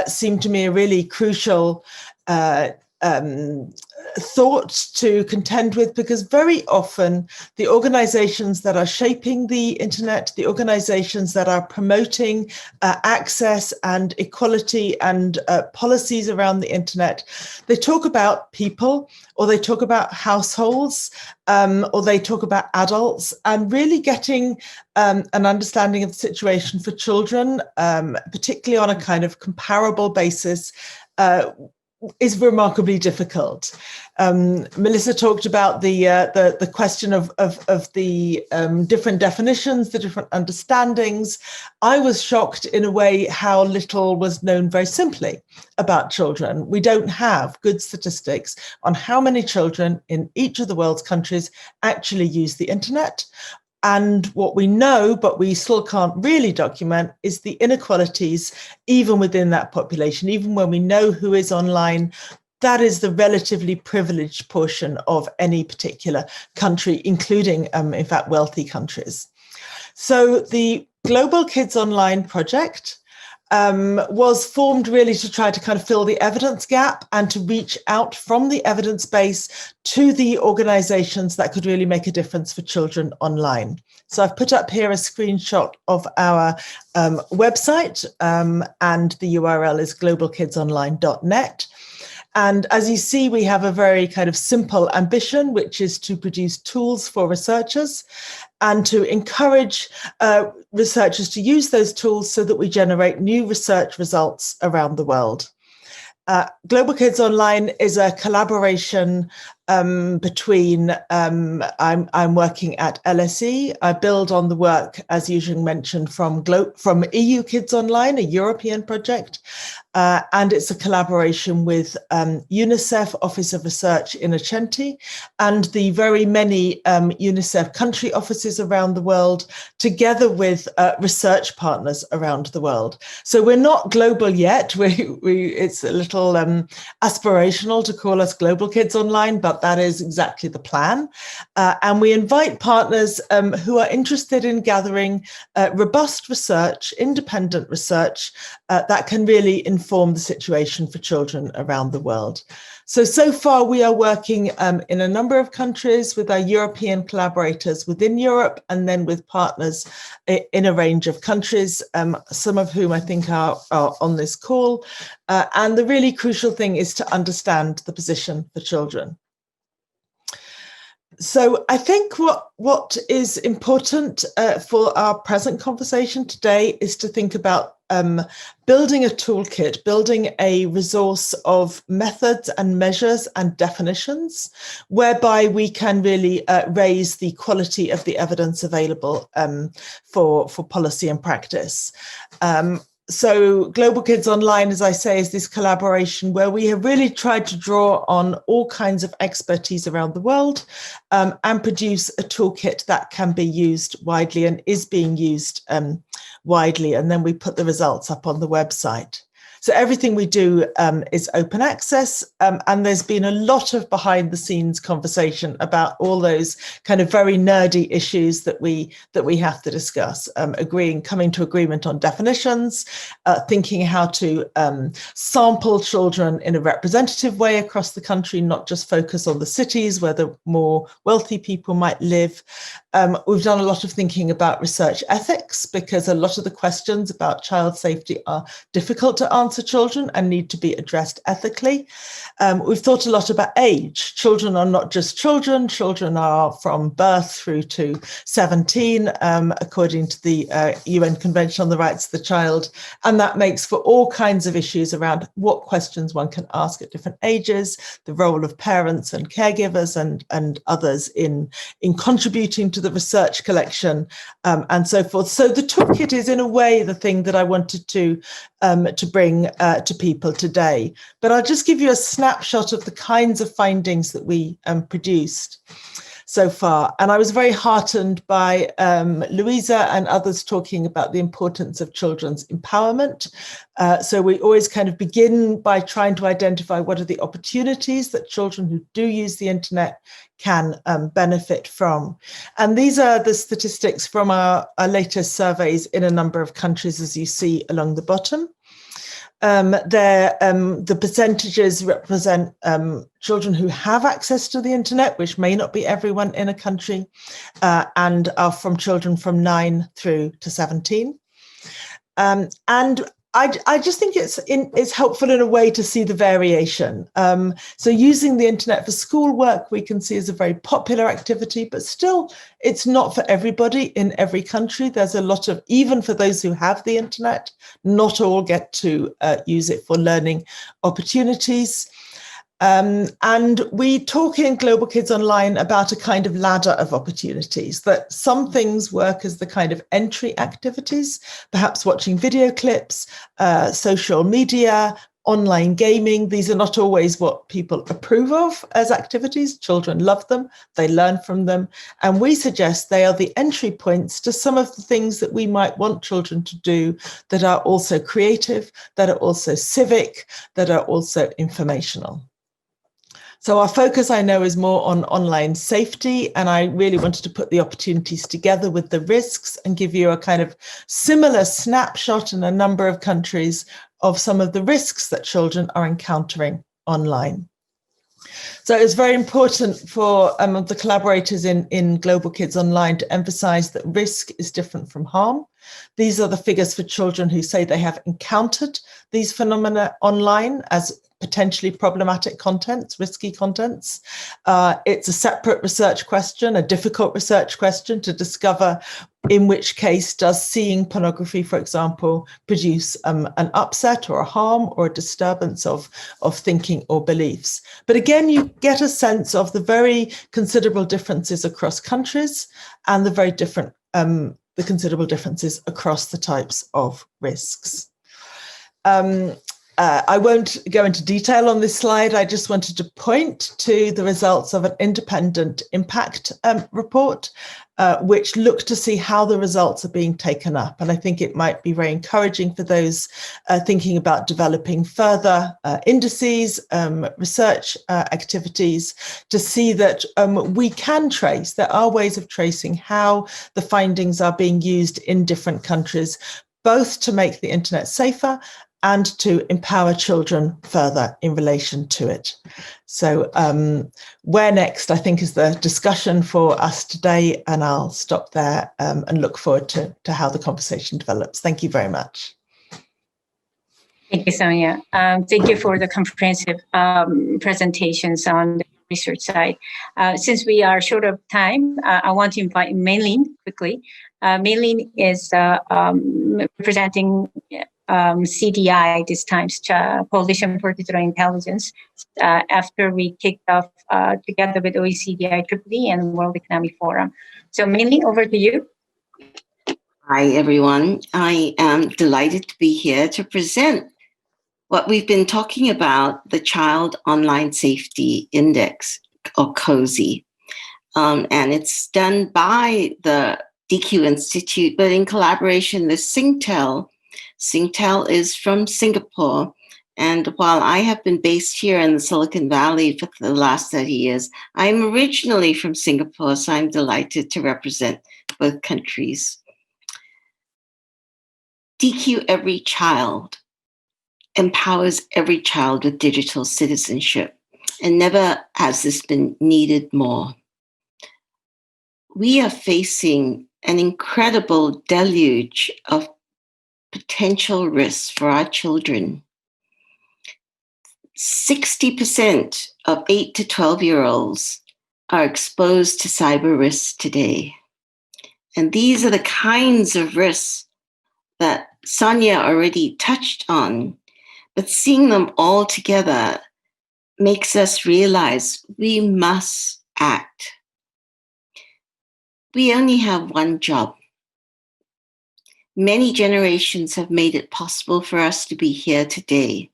seemed to me a really crucial thought to contend with, because very often the organizations that are shaping the internet, the organizations that are promoting access and equality and policies around the internet, they talk about people, or they talk about households, or they talk about adults, and really getting an understanding of the situation for children, particularly on a kind of comparable basis, is remarkably difficult. Melissa talked about the question of the different definitions, the different understandings. I was shocked in a way how little was known very simply about children. We don't have good statistics on how many children in each of the world's countries actually use the internet. And what we know, but we still can't really document, is the inequalities even within that population. Even when we know who is online, that is the relatively privileged portion of any particular country, including, in fact, wealthy countries. So the Global Kids Online project was formed really to try to kind of fill the evidence gap and to reach out from the evidence base to the organizations that could really make a difference for children online. So I've put up here a screenshot of our website, and the URL is globalkidsonline.net. And as you see, we have a very kind of simple ambition, which is to produce tools for researchers and to encourage researchers to use those tools so that we generate new research results around the world. Global Kids Online is a collaboration between, I'm working at LSE. I build on the work, as Eugene mentioned, from EU Kids Online, a European project. And it's a collaboration with UNICEF Office of Research in Acenti and the very many UNICEF country offices around the world, together with research partners around the world. So we're not global yet. It's a little aspirational to call us Global Kids Online, but that is exactly the plan. And we invite partners who are interested in gathering robust research, independent research that can really inform the situation for children around the world. So far we are working in a number of countries with our European collaborators within Europe, and then with partners in a range of countries, some of whom I think are on this call. And the really crucial thing is to understand the position for children. So I think what is important for our present conversation today is to think about building a toolkit, building a resource of methods and measures and definitions, whereby we can really raise the quality of the evidence available for policy and practice. So Global Kids Online, as I say, is this collaboration where we have really tried to draw on all kinds of expertise around the world and produce a toolkit that can be used widely and is being used widely. And then we put the results up on the website. So everything we do is open access, and there's been a lot of behind the scenes conversation about all those kind of very nerdy issues that we have to discuss, coming to agreement on definitions, thinking how to sample children in a representative way across the country, not just focus on the cities where the more wealthy people might live. We've done a lot of thinking about research ethics, because a lot of the questions about child safety are difficult to answer children and need to be addressed ethically. We've thought a lot about age. Children are not just children. Children are from birth through to 17, according to the UN Convention on the Rights of the Child. And that makes for all kinds of issues around what questions one can ask at different ages, the role of parents and caregivers and others in contributing to the research collection, and so forth. So the toolkit is in a way the thing that I wanted to bring bring to people today. But I'll just give you a snapshot of the kinds of findings that we produced so far. And I was very heartened by Louisa and others talking about the importance of children's empowerment. So we always kind of begin by trying to identify what are the opportunities that children who do use the internet can benefit from. And these are the statistics from our latest surveys in a number of countries, as you see along the bottom. The percentages represent children who have access to the internet, which may not be everyone in a country, and are from children from 9 through to 17. And I just think it's helpful in a way to see the variation. So using the internet for schoolwork, we can see is a very popular activity, but still it's not for everybody in every country. There's a lot of, even for those who have the internet, not all get to use it for learning opportunities. And we talk in Global Kids Online about a kind of ladder of opportunities, that some things work as the kind of entry activities, perhaps watching video clips, social media, online gaming. These are not always what people approve of as activities. Children love them, they learn from them. And we suggest they are the entry points to some of the things that we might want children to do that are also creative, that are also civic, that are also informational. So our focus, I know, is more on online safety, and I really wanted to put the opportunities together with the risks and give you a kind of similar snapshot in a number of countries of some of the risks that children are encountering online. So it's very important for the collaborators in Global Kids Online to emphasize that risk is different from harm. These are the figures for children who say they have encountered these phenomena online as potentially problematic contents, risky contents. It's a separate research question, a difficult research question to discover in which case does seeing pornography, for example, produce an upset or a harm or a disturbance of thinking or beliefs. But again, you get a sense of the very considerable differences across countries and the very different, the considerable differences across the types of risks. I won't go into detail on this slide. I just wanted to point to the results of an independent impact report, which looked to see how the results are being taken up. And I think it might be very encouraging for those thinking about developing further indices, research activities, to see that we can trace, there are ways of tracing how the findings are being used in different countries, both to make the internet safer and to empower children further in relation to it. So where next, I think, is the discussion for us today, and I'll stop there and look forward to how the conversation develops. Thank you very much. Thank you, Sonia. Thank you for the comprehensive presentations on the research side. Since we are short of time, I want to invite Maylene quickly. Maylene is representing CDI, this time's Coalition for Digital Intelligence, after we kicked off together with OECD, IEEE, and World Economic Forum. So Maylene, over to you. Hi, everyone. I am delighted to be here to present what we've been talking about, the Child Online Safety Index, or COSI. And it's done by the DQ Institute, but in collaboration with Singtel. Singtel is from Singapore. And while I have been based here in the Silicon Valley for the last 30 years, I'm originally from Singapore, so I'm delighted to represent both countries. DQ Every Child empowers every child with digital citizenship, and never has this been needed more. We are facing an incredible deluge of potential risks for our children. 60% of 8 to 12-year-olds are exposed to cyber risks today. And these are the kinds of risks that Sonia already touched on, but seeing them all together makes us realize we must act. We only have one job. Many generations have made it possible for us to be here today.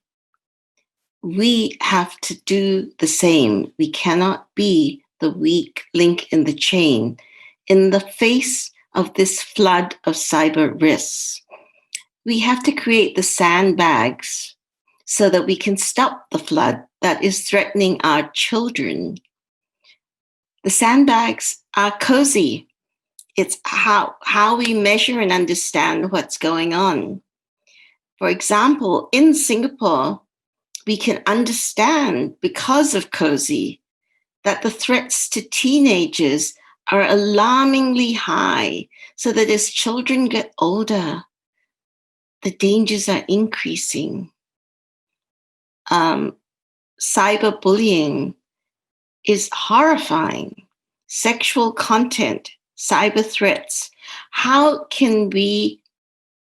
We have to do the same. We cannot be the weak link in the chain in the face of this flood of cyber risks. We have to create the sandbags so that we can stop the flood that is threatening our children. The sandbags are cozy. It's how we measure and understand what's going on. For example, in Singapore, we can understand, because of cozy, that the threats to teenagers are alarmingly high, so that as children get older, the dangers are increasing. Cyberbullying is horrifying. Sexual content, cyber threats. How can we,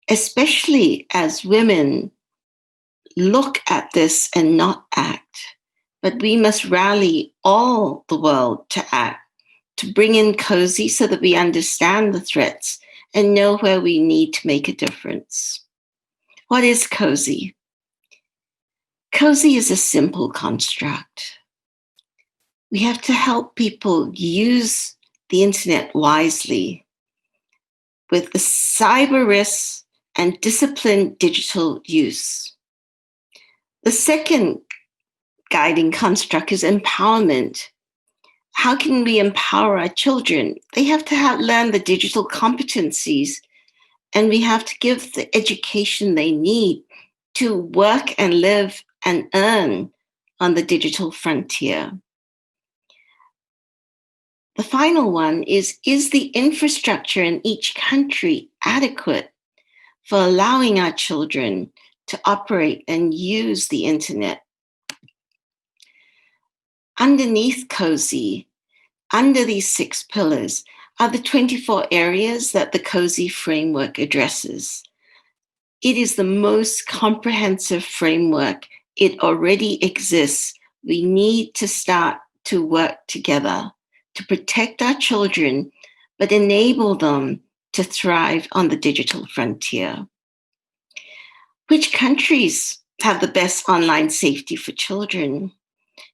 especially as women, look at this and not act? But we must rally all the world to act, to bring in cozy so that we understand the threats and know where we need to make a difference. What is cozy? Cozy is a simple construct. We have to help people use the internet wisely with the cyber risks and disciplined digital use. The second guiding construct is empowerment. How can we empower our children? They have to learn the digital competencies, and we have to give the education they need to work and live and earn on the digital frontier. The final one is the infrastructure in each country adequate for allowing our children to operate and use the internet? Underneath cozy, under these 6 pillars, are the 24 areas that the cozy framework addresses. It is the most comprehensive framework. It already exists. We need to start to work together to protect our children, but enable them to thrive on the digital frontier. Which countries have the best online safety for children?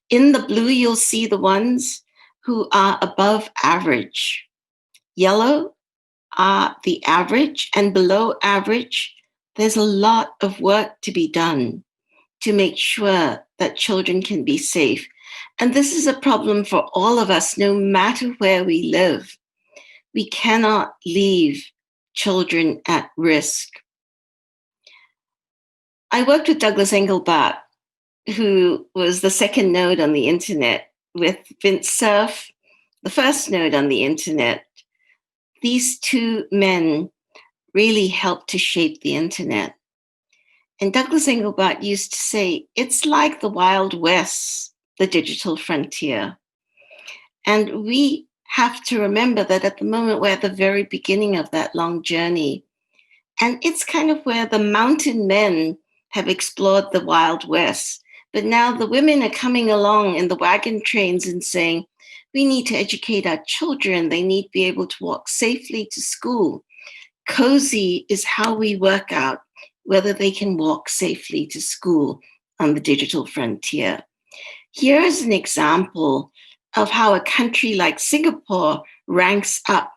In the blue, you'll see the ones who are above average. Yellow are the average, and below average, there's a lot of work to be done to make sure that children can be safe. And this is a problem for all of us, no matter where we live. We cannot leave children at risk. I worked with Douglas Engelbart, who was the second node on the internet, with Vint Cerf, the first node on the internet. These 2 men really helped to shape the internet. And Douglas Engelbart used to say, it's like the Wild West, the digital frontier. And we have to remember that at the moment we're at the very beginning of that long journey. And it's kind of where the mountain men have explored the Wild West. But now the women are coming along in the wagon trains and saying, we need to educate our children. They need to be able to walk safely to school. Cozy is how we work out whether they can walk safely to school on the digital frontier. Here is an example of how a country like Singapore ranks up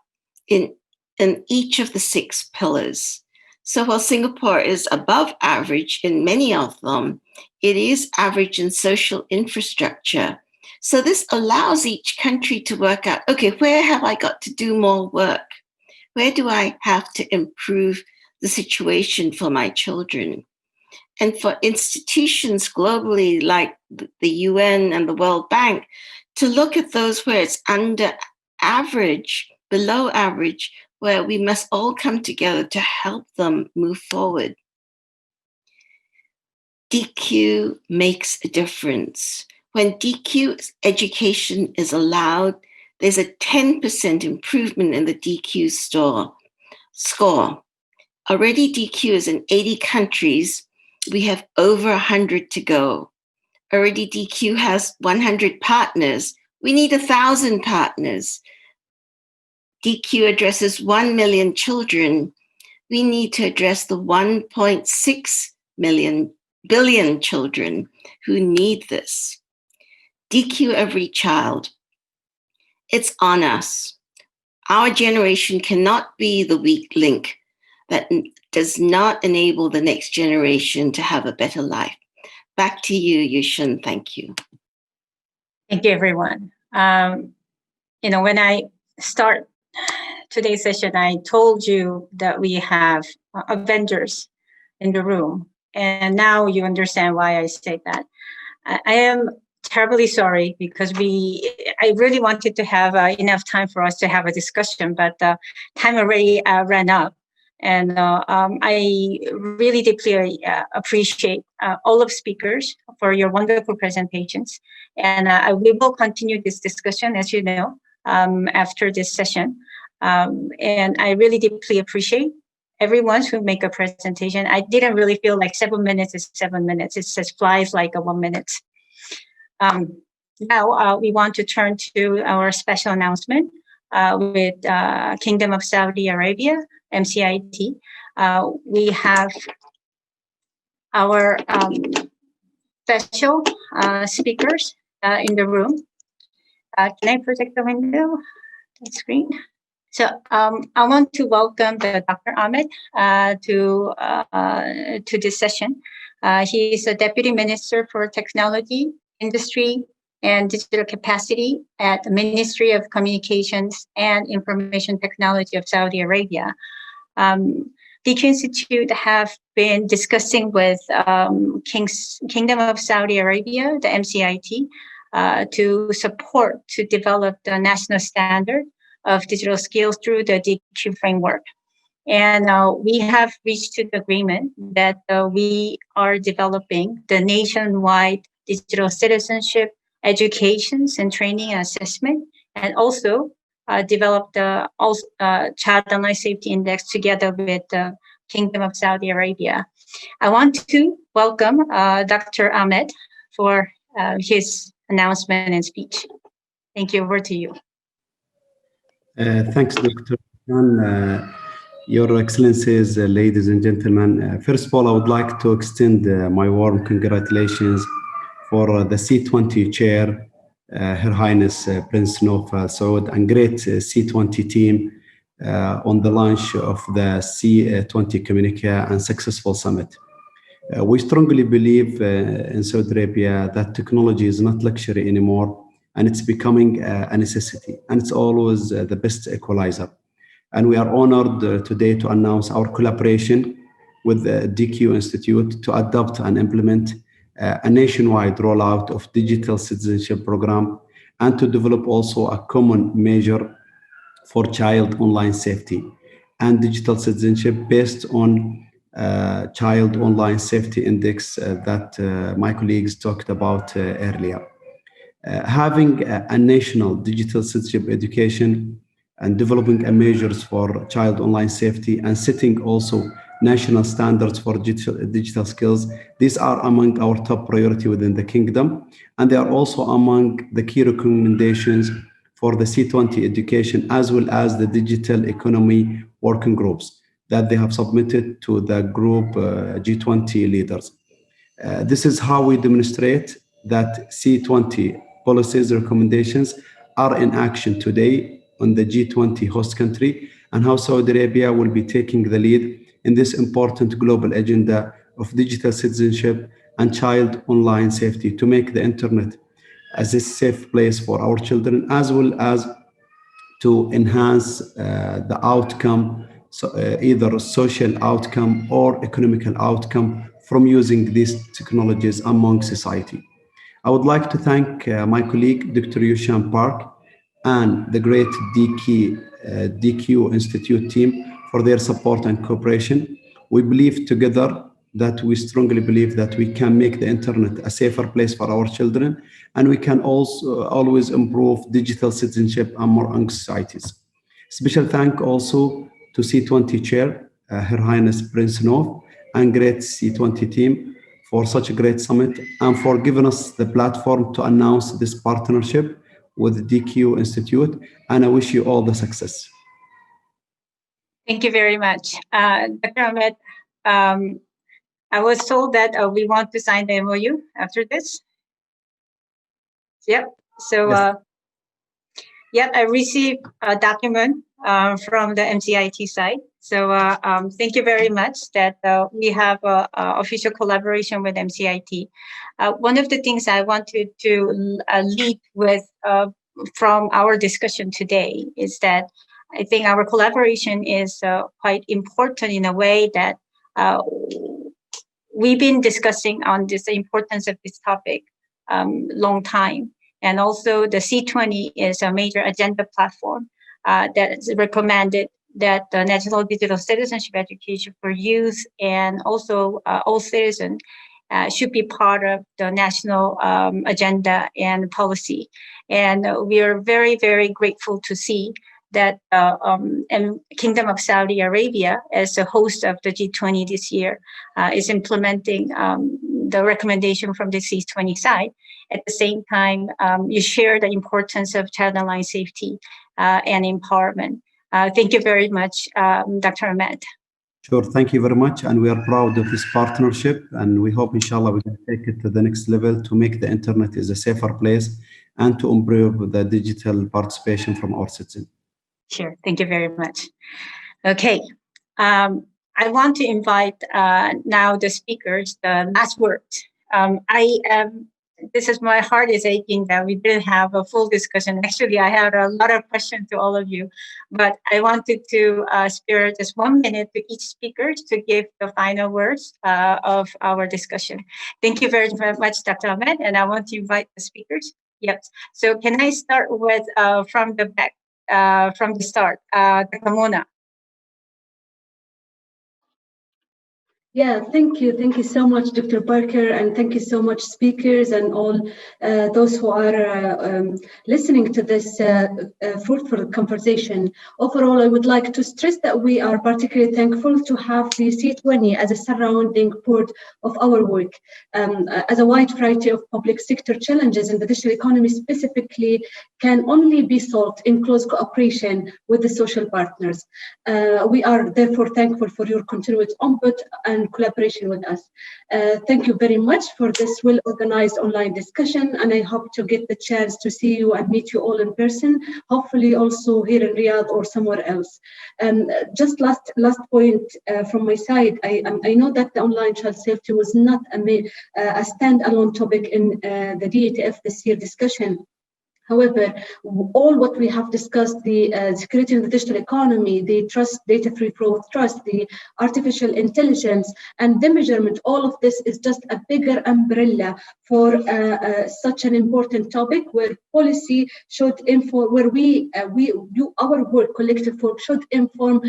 in each of the 6 pillars. So while Singapore is above average in many of them, it is average in social infrastructure. So this allows each country to work out, okay, where have I got to do more work? Where do I have to improve the situation for my children? And for institutions globally like the UN and the World Bank to look at those where it's under average, below average, where we must all come together to help them move forward. DQ makes a difference. When DQ education is allowed, there's a 10% improvement in the DQ score. Already DQ is in 80 countries. We have over 100 to go. Already DQ has 100 partners. We need 1,000 partners. DQ addresses 1 million children. we need to address the 1.6 billion children who need this. DQ every child. It's on us. Our generation cannot be the weak link that does not enable the next generation to have a better life. Back to you, Yushin. Thank you. Thank you, everyone. When I start today's session, I told you that we have Avengers in the room, and now you understand why I say that. I am terribly sorry because I really wanted to have enough time for us to have a discussion, but time already ran up. And I really deeply appreciate all of speakers for your wonderful presentations. And we will continue this discussion, as you know, after this session. And I really deeply appreciate everyone who make a presentation. I didn't really feel like 7 minutes is 7 minutes. It just flies like 1 minute. Now we want to turn to our special announcement with Kingdom of Saudi Arabia, MCIT. We have our special speakers in the room. Can I project the window, the screen? So I want to welcome Dr. Ahmed to this session. He is a Deputy Minister for Technology, Industry, and Digital Capacity at the Ministry of Communications and Information Technology of Saudi Arabia. DQ Institute have been discussing with Kingdom of Saudi Arabia, the MCIT, to support to develop the national standard of digital skills through the DQ framework. And we have reached to the agreement that we are developing the nationwide digital citizenship, educations and training and assessment, and also develop the Child Online Safety Index together with the Kingdom of Saudi Arabia. I want to welcome Dr. Ahmed for his announcement and speech. Thank you. Over to you. Thanks, Dr. Khan. Your Excellencies, ladies and gentlemen. First of all, I would like to extend my warm congratulations for the C20 chair, Her Highness Prince Nauf Al Saud, and great C20 team on the launch of the C20 communique and successful summit. We strongly believe in Saudi Arabia that technology is not luxury anymore, and it's becoming a necessity, and it's always the best equalizer. And we are honored today to announce our collaboration with the DQ Institute to adopt and implement a nationwide rollout of digital citizenship program, and to develop also a common measure for child online safety and digital citizenship based on Child Online Safety Index that my colleagues talked about earlier. Having a national digital citizenship education and developing measures for child online safety and setting also national standards for digital skills, these are among our top priority within the kingdom, and they are also among the key recommendations for the C20 education, as well as the digital economy working groups that they have submitted to the group G20 leaders. This is how we demonstrate that C20 policies recommendations are in action today on the G20 host country, and how Saudi Arabia will be taking the lead in this important global agenda of digital citizenship and child online safety to make the internet as a safe place for our children, as well as to enhance the outcome, either social outcome or economical outcome from using these technologies among society. I would like to thank my colleague, Dr. Yushan Park, and the great DQ Institute team for their support and cooperation. We believe together that we strongly believe that we can make the internet a safer place for our children, and we can also always improve digital citizenship among societies. Special thank also to C20 Chair, Her Highness Prince Nauf, and great C20 team for such a great summit, and for giving us the platform to announce this partnership with DQ Institute, and I wish you all the success. Thank you very much. Dr. Ahmed, I was told that we want to sign the MOU after this. Yep. So, Yes. yep, I received a document from the MCIT side. So thank you very much that we have official collaboration with MCIT. One of the things I wanted to lead with from our discussion today is that I think our collaboration is quite important in a way that we've been discussing on this, the importance of this topic long time. And also the C20 is a major agenda platform that is recommended that the National Digital Citizenship Education for youth and also all citizens should be part of the national agenda and policy. And we are very, very grateful to see that and Kingdom of Saudi Arabia, as the host of the G20 this year, is implementing the recommendation from the C20 side. At the same time, you share the importance of child online safety and empowerment. Thank you very much, Dr. Ahmed. Sure, thank you very much. And we are proud of this partnership. And we hope, inshallah, we can take it to the next level to make the internet is a safer place and to improve the digital participation from our citizens. Sure, thank you very much. Okay, I want to invite now the speakers, the last word. This is my heart is aching that we didn't have a full discussion. Actually, I had a lot of questions to all of you, but I wanted to spare just 1 minute to each speaker to give the final words of our discussion. Thank you very much, Dr. Ahmed, and I want to invite the speakers. Yep. So can I start with from the back, from the start, Dr. Mona? Yeah, thank you. Thank you so much, Dr. Parker, and thank you so much, speakers and all those who are listening to this fruitful conversation. Overall, I would like to stress that we are particularly thankful to have the C20 as a surrounding board of our work. As a wide variety of public sector challenges in the digital economy specifically can only be solved in close cooperation with the social partners. We are therefore thankful for your continued input and collaboration with us. Thank you very much for this well-organized online discussion, and I hope to get the chance to see you and meet you all in person, hopefully also here in Riyadh or somewhere else. Just last point from my side, I know that the online child safety was not a standalone topic in the DATF this year discussion. However, all what we have discussed, the security in the digital economy, the trust, data-free flow of trust, the artificial intelligence, and the measurement, all of this is just a bigger umbrella for such an important topic where policy should inform, where we do our work, collective work should inform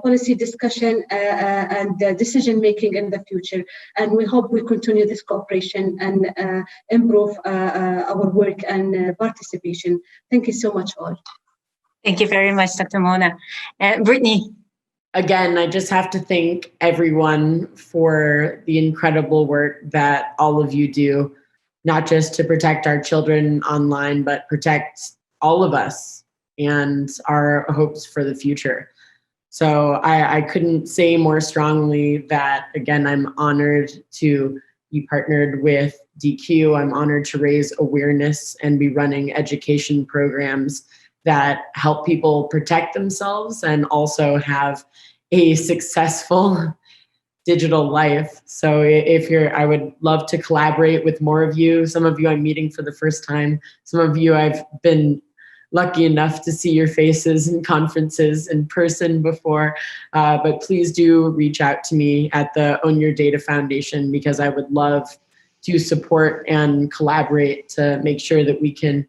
policy discussion and decision-making in the future. And we hope we continue this cooperation and improve our work and participation. Thank you so much, all. Thank you very much, Dr. Mona. Brittany. Again, I just have to thank everyone for the incredible work that all of you do, not just to protect our children online, but protect all of us and our hopes for the future. So I couldn't say more strongly that, again, I'm honored to be partnered with DQ. I'm honored to raise awareness and be running education programs that help people protect themselves and also have a successful digital life. So I would love to collaborate with more of you. Some of you I'm meeting for the first time. Some of you I've been lucky enough to see your faces in conferences in person before, but please do reach out to me at the Own Your Data Foundation, because I would love to support and collaborate to make sure that we can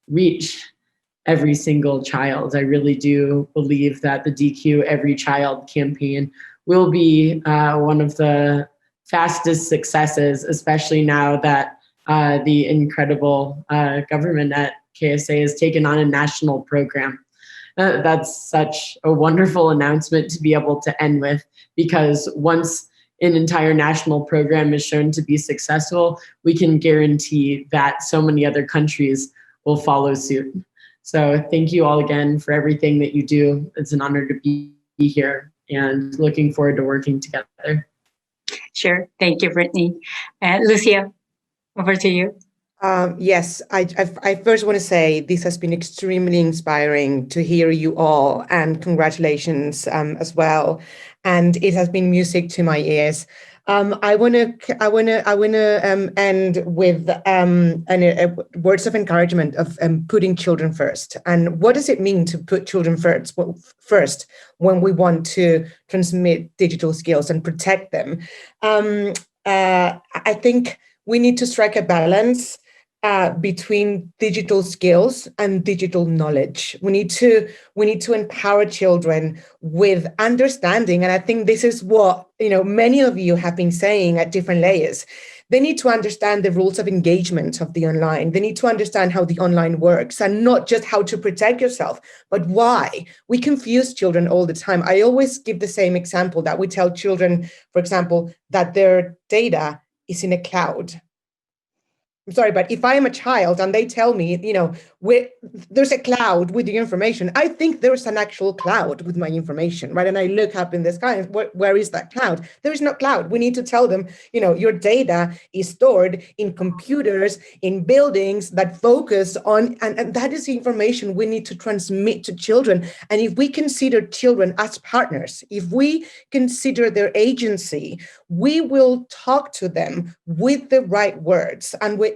reach every single child. I really do believe that the DQ Every Child campaign will be one of the fastest successes, especially now that the incredible government at KSA has taken on a national program. That's such a wonderful announcement to be able to end with, because once an entire national program is shown to be successful, we can guarantee that so many other countries will follow suit. So thank you all again for everything that you do. It's an honor to be be here and looking forward to working together. Sure. Thank you, Brittany. Lucia, over to you. Yes, I first want to say this has been extremely inspiring to hear you all, and congratulations as well. And it has been music to my ears. I wanna end with words of encouragement of putting children first. And what does it mean to put children first? Well, first, when we want to transmit digital skills and protect them, I think we need to strike a balance between digital skills and digital knowledge. We need to empower children with understanding, and I think this is what many of you have been saying at different layers. They need to understand the rules of engagement of the online. They need to understand how the online works, and not just how to protect yourself, but why. We confuse children all the time. I always give the same example that we tell children, for example, that their data is in a cloud. I'm sorry, but if I am a child and they tell me, there's a cloud with the information, I think there's an actual cloud with my information, right? And I look up in the sky, and where is that cloud? There is no cloud. We need to tell them, your data is stored in computers, in buildings that focus on, and that is the information we need to transmit to children. And if we consider children as partners, if we consider their agency, we will talk to them with the right words and with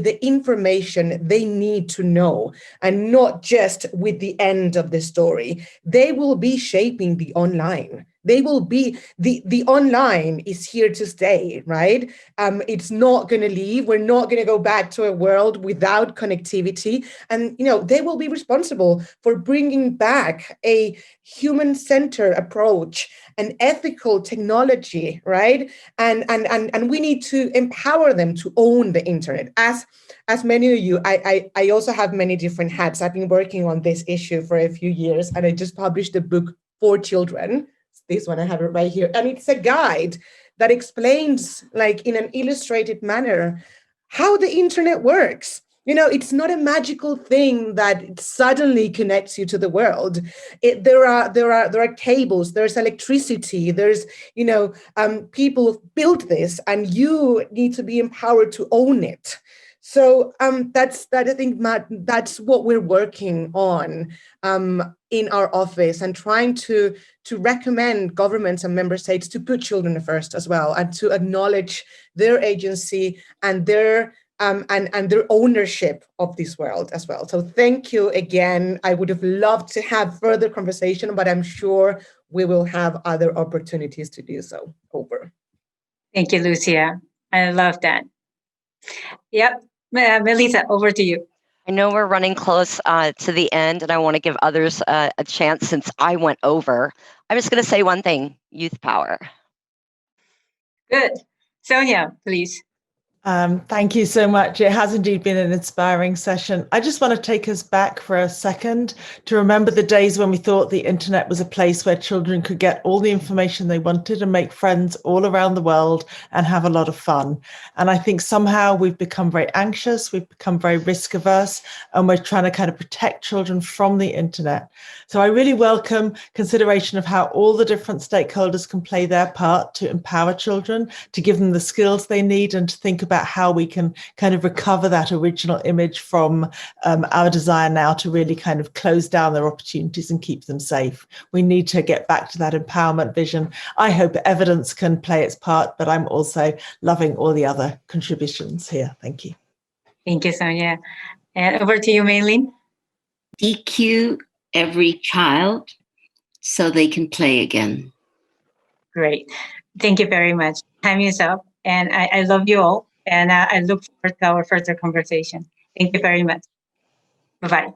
the information they need to know, and not just with the end of the story. They will be shaping the online. They will be, the online is here to stay, right? It's not going to leave. We're not going to go back to a world without connectivity. And, they will be responsible for bringing back a human-centered approach, an ethical technology, right? And we need to empower them to own the internet. As many of you, I also have many different hats. I've been working on this issue for a few years, and I just published a book for children. This one, I have it right here. And it's a guide that explains, in an illustrated manner, how the internet works. It's not a magical thing that suddenly connects you to the world. There are cables, there's electricity, there's, people who've built this, and you need to be empowered to own it. So that's what we're working on in our office, and trying to recommend governments and member states to put children first as well, and to acknowledge their agency and their ownership of this world as well. So thank you again. I would have loved to have further conversation, but I'm sure we will have other opportunities to do so. Over. Thank you, Lucia. I love that. Yep. Melissa, over to you. I know we're running close to the end, and I want to give others a chance since I went over. I'm just going to say one thing: youth power. Good. Sonia, please. Thank you so much. It has indeed been an inspiring session. I just want to take us back for a second to remember the days when we thought the internet was a place where children could get all the information they wanted and make friends all around the world and have a lot of fun. And I think somehow we've become very anxious, we've become very risk averse, and we're trying to kind of protect children from the internet. So I really welcome consideration of how all the different stakeholders can play their part to empower children, to give them the skills they need, and to think about how we can kind of recover that original image from our desire now to really kind of close down their opportunities and keep them safe. We need to get back to that empowerment vision. I hope evidence can play its part, but I'm also loving all the other contributions here. Thank you. Thank you, Sonia. And over to you, Maylene. DQ every child so they can play again. Great. Thank you very much. Time is up, and I love you all. And I look forward to our further conversation. Thank you very much. Bye-bye.